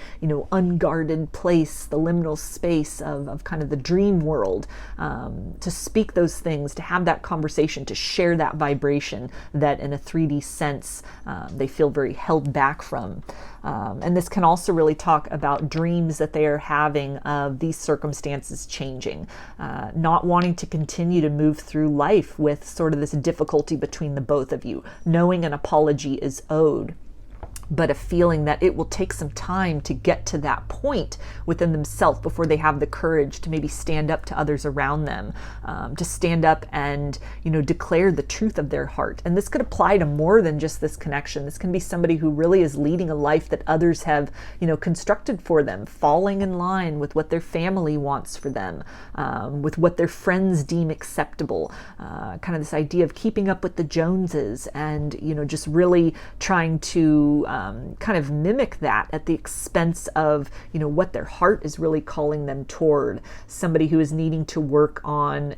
S1: unguarded place, the liminal space of kind of the dream world, to speak those things, to have that conversation, to share that vibration that in a 3D sense they feel very held back from. And this can also really talk about dreams that they are having of these circumstances changing, not wanting to continue to move through life with sort of this difficulty between the both of you, knowing an apology is owed, but a feeling that it will take some time to get to that point within themselves before they have the courage to maybe stand up to others around them, to stand up and, declare the truth of their heart. And this could apply to more than just this connection. This can be somebody who really is leading a life that others have, constructed for them, falling in line with what their family wants for them, with what their friends deem acceptable, kind of this idea of keeping up with the Joneses and, just really trying to kind of mimic that at the expense of, what their heart is really calling them toward. Somebody who is needing to work on,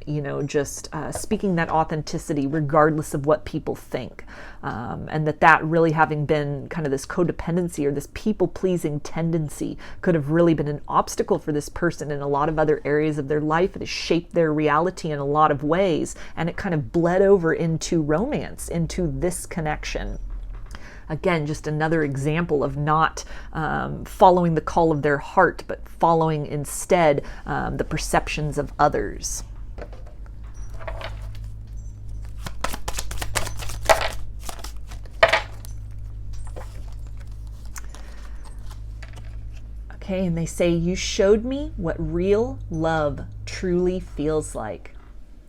S1: just speaking that authenticity regardless of what people think. And that really having been kind of this codependency or this people-pleasing tendency could have really been an obstacle for this person in a lot of other areas of their life. It has shaped their reality in a lot of ways, and it kind of bled over into romance, into this connection. Again, just another example of not following the call of their heart, but following instead the perceptions of others. Okay, and they say, "You showed me what real love truly feels like."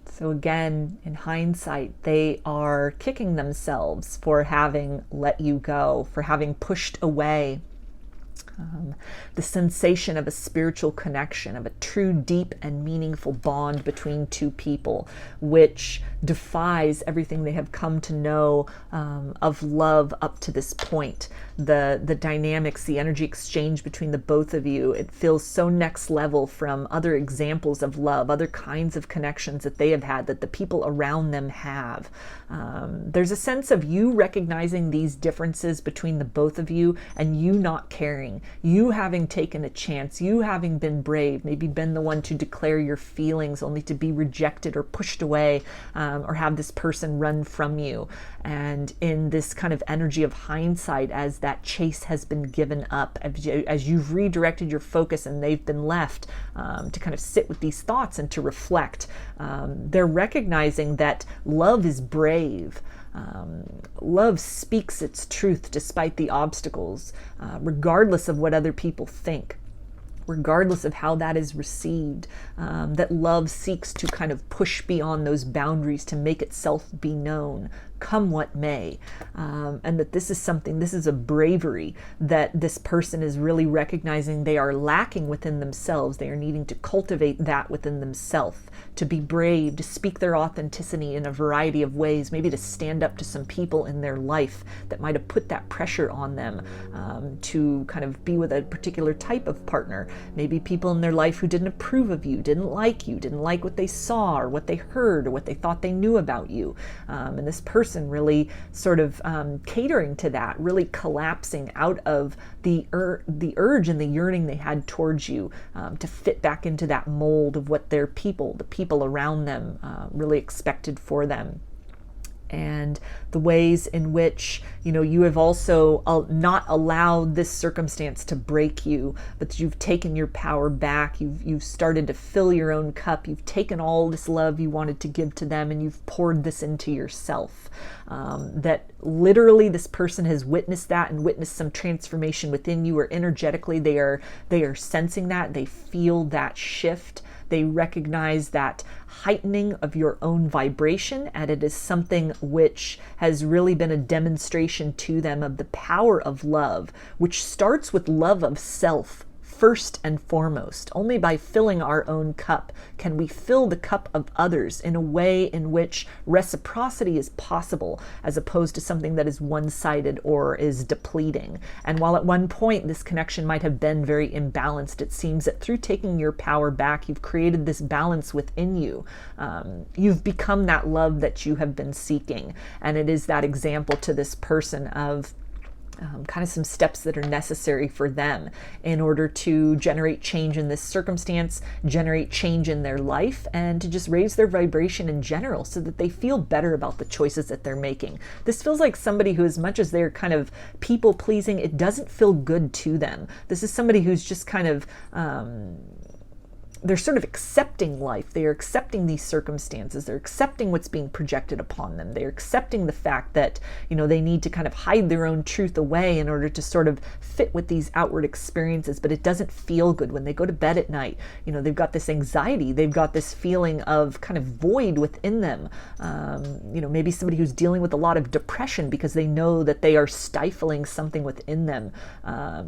S1: So again, in hindsight, they are kicking themselves for having let you go, for having pushed away the sensation of a spiritual connection, of a true, deep, and meaningful bond between two people, which defies everything they have come to know of love up to this point. The dynamics, the energy exchange between the both of you, it feels so next level from other examples of love, other kinds of connections that they have had, that the people around them have. There's a sense of you recognizing these differences between the both of you and you not caring, you having taken a chance, you having been brave, maybe been the one to declare your feelings only to be rejected or pushed away, or have this person run from you. And in this kind of energy of hindsight, as that chase has been given up, as you've redirected your focus and they've been left to kind of sit with these thoughts and to reflect, they're recognizing that love is brave. Love speaks its truth despite the obstacles, regardless of what other people think, regardless of how that is received, that love seeks to kind of push beyond those boundaries to make itself be known, come what may, and that this is a bravery that this person is really recognizing they are lacking within themselves. They are needing to cultivate that within themselves, to be brave, to speak their authenticity in a variety of ways, maybe to stand up to some people in their life that might have put that pressure on them to kind of be with a particular type of partner. Maybe people in their life who didn't approve of you, didn't like what they saw or what they heard or what they thought they knew about you. And this person person really sort of catering to that, really collapsing out of the urge and the yearning they had towards you, to fit back into that mold of what the people around them really expected for them. And the ways in which, you have also not allowed this circumstance to break you, but you've taken your power back. You've started to fill your own cup. You've taken all this love you wanted to give to them, and you've poured this into yourself. That literally this person has witnessed that and witnessed some transformation within you, or energetically they are sensing that. They feel that shift. They recognize that heightening of your own vibration, and it is something which has really been a demonstration to them of the power of love, which starts with love of self first and foremost. Only by filling our own cup can we fill the cup of others in a way in which reciprocity is possible, as opposed to something that is one-sided or is depleting. And while at one point this connection might have been very imbalanced, it seems that through taking your power back, you've created this balance within you. You've become that love that you have been seeking. And it is that example to this person of kind of some steps that are necessary for them in order to generate change in this circumstance, generate change in their life, and to just raise their vibration in general so that they feel better about the choices that they're making. This feels like somebody who, as much as they're kind of people pleasing, it doesn't feel good to them. This is somebody who's just kind of they're sort of accepting life. They are accepting these circumstances. They're accepting what's being projected upon them. They're accepting the fact that, they need to kind of hide their own truth away in order to sort of fit with these outward experiences, but it doesn't feel good when they go to bed at night. They've got this anxiety. They've got this feeling of kind of void within them. Maybe somebody who's dealing with a lot of depression because they know that they are stifling something within them.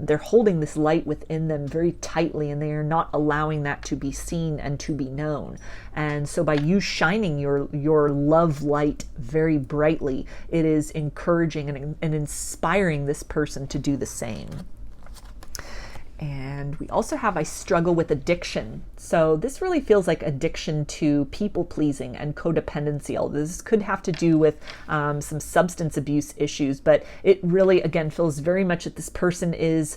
S1: They're holding this light within them very tightly, and they are not allowing that to be seen and to be known. And so by you shining your love light very brightly, it is encouraging and inspiring this person to do the same. And we also have, I struggle with addiction. So this really feels like addiction to people pleasing and codependency. Although this could have to do with some substance abuse issues, but it really, again, feels very much that this person is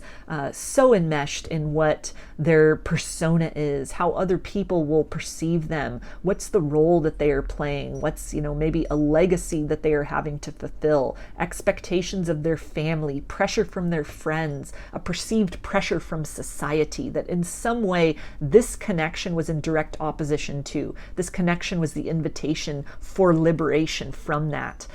S1: so enmeshed in what their persona is, how other people will perceive them, what's the role that they are playing, what's, maybe a legacy that they are having to fulfill, expectations of their family, pressure from their friends, a perceived pressure from society, that in some way this connection was in direct opposition to. This connection was the invitation for liberation from that.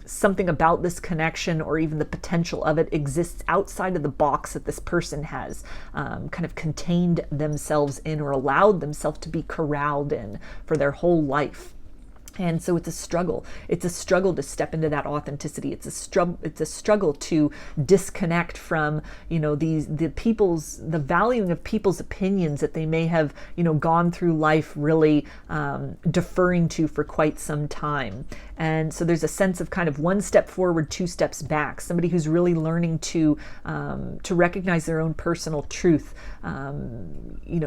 S1: Something about this connection, or even the potential of it, exists outside of the box that this person has kind of contained themselves in, or allowed themselves to be corralled in for their whole life. And so it's a struggle. It's a struggle to step into that authenticity. It's a struggle to disconnect from, the valuing of people's opinions that they may have, gone through life really deferring to for quite some time. And so there's a sense of kind of one step forward, two steps back. Somebody who's really learning to recognize their own personal truth,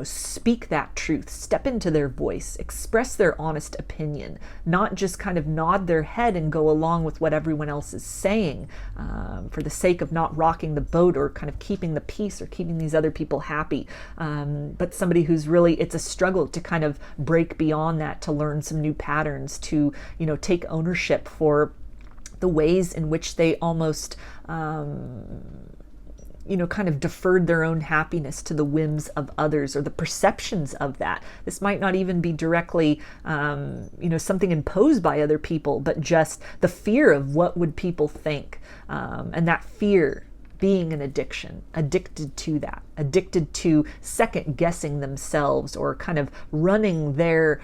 S1: speak that truth, step into their voice, express their honest opinion, not just kind of nod their head and go along with what everyone else is saying for the sake of not rocking the boat or kind of keeping the peace or keeping these other people happy. But somebody who's really, it's a struggle to kind of break beyond that, to learn some new patterns, to, take ownership for the ways in which they almost kind of deferred their own happiness to the whims of others, or the perceptions of that. This might not even be directly, something imposed by other people, but just the fear of what would people think. And that fear being an addiction, addicted to that, addicted to second guessing themselves, or kind of running their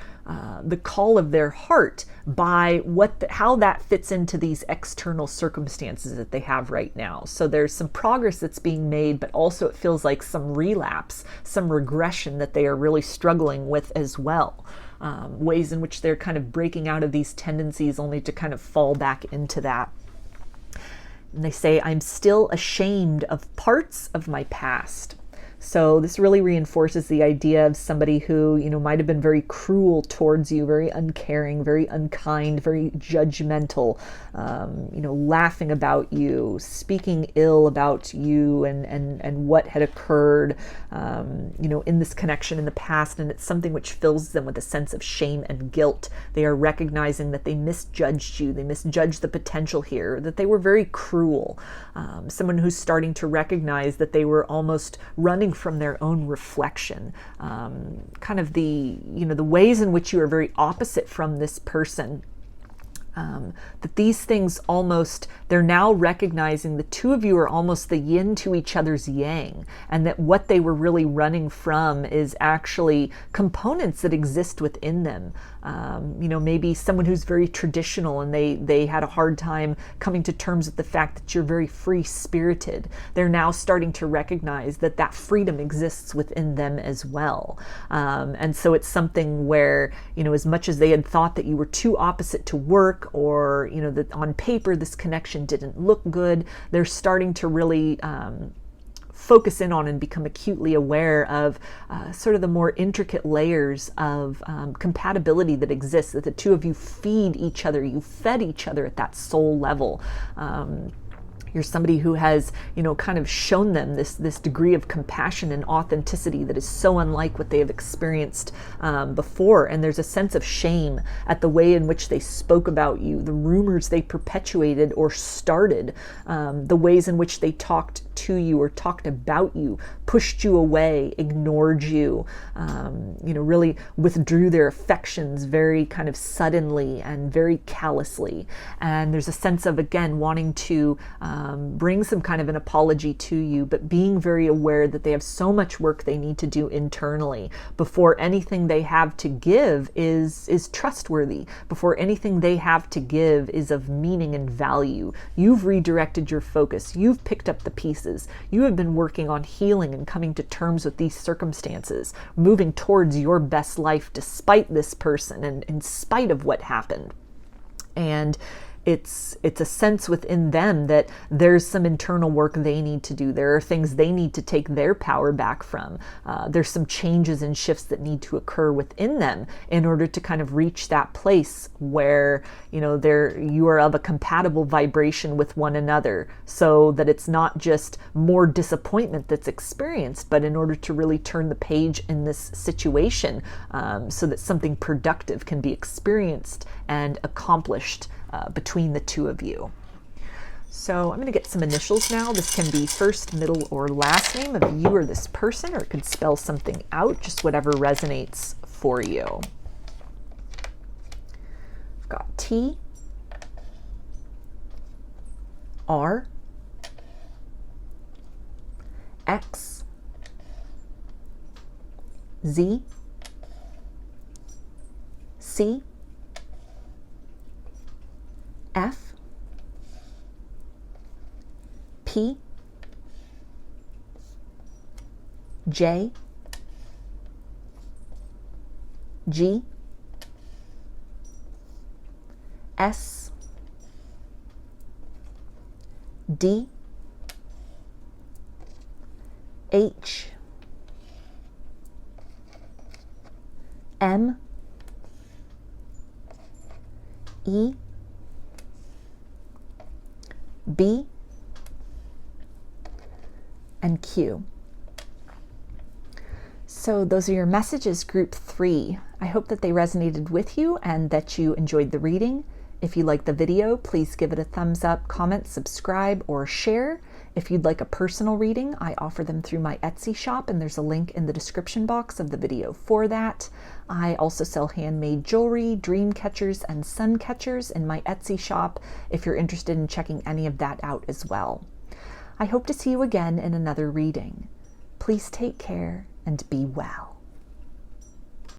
S1: the call of their heart by how that fits into these external circumstances that they have right now. So there's some progress that's being made, but also it feels like some relapse, some regression that they are really struggling with as well. Ways in which they're kind of breaking out of these tendencies only to kind of fall back into that. And they say, I'm still ashamed of parts of my past. So this really reinforces the idea of somebody who, might have been very cruel towards you, very uncaring, very unkind, very judgmental, laughing about you, speaking ill about you and what had occurred, in this connection in the past. And it's something which fills them with a sense of shame and guilt. They are recognizing that they misjudged you. They misjudged the potential here, that they were very cruel. Someone who's starting to recognize that they were almost running from their own reflection. Kind of the ways in which you are very opposite from this person. That these things almost, they're now recognizing the two of you are almost the yin to each other's yang, and that what they were really running from is actually components that exist within them. Maybe someone who's very traditional and they had a hard time coming to terms with the fact that you're very free-spirited. They're now starting to recognize that that freedom exists within them as well. And so it's something where, as much as they had thought that you were too opposite to work, or that on paper this connection didn't look good, they're starting to really focus in on and become acutely aware of sort of the more intricate layers of compatibility that exists, that the two of you feed each other, you fed each other at that soul level. You're somebody who has, kind of shown them this degree of compassion and authenticity that is so unlike what they have experienced before. And there's a sense of shame at the way in which they spoke about you, the rumors they perpetuated or started, the ways in which they talked to you or talked about you, pushed you away, ignored you, really withdrew their affections very kind of suddenly and very callously. And there's a sense of, again, wanting to bring some kind of an apology to you, but being very aware that they have so much work they need to do internally before anything they have to give is trustworthy, before anything they have to give is of meaning and value. You've redirected your focus. You've picked up the pieces. You have been working on healing and coming to terms with these circumstances, moving towards your best life despite this person and in spite of what happened. And it's a sense within them that there's some internal work they need to do. There are things they need to take their power back from. There's some changes and shifts that need to occur within them in order to kind of reach that place where, you are of a compatible vibration with one another, so that it's not just more disappointment that's experienced, but in order to really turn the page in this situation, so that something productive can be experienced and accomplished between the two of you. So I'm going to get some initials now. This can be first, middle, or last name of you or this person, or it could spell something out, just whatever resonates for you. I've got T, R, X, Z, C, F, P, J, G, S, D, H, M, E, B, and Q. So those are your messages, group 3. I hope that they resonated with you and that you enjoyed the reading. If you liked the video, please give it a thumbs up, comment, subscribe, or share. If you'd like a personal reading, I offer them through my Etsy shop, and there's a link in the description box of the video for that. I also sell handmade jewelry, dreamcatchers, and suncatchers in my Etsy shop if you're interested in checking any of that out as well. I hope to see you again in another reading. Please take care and be well.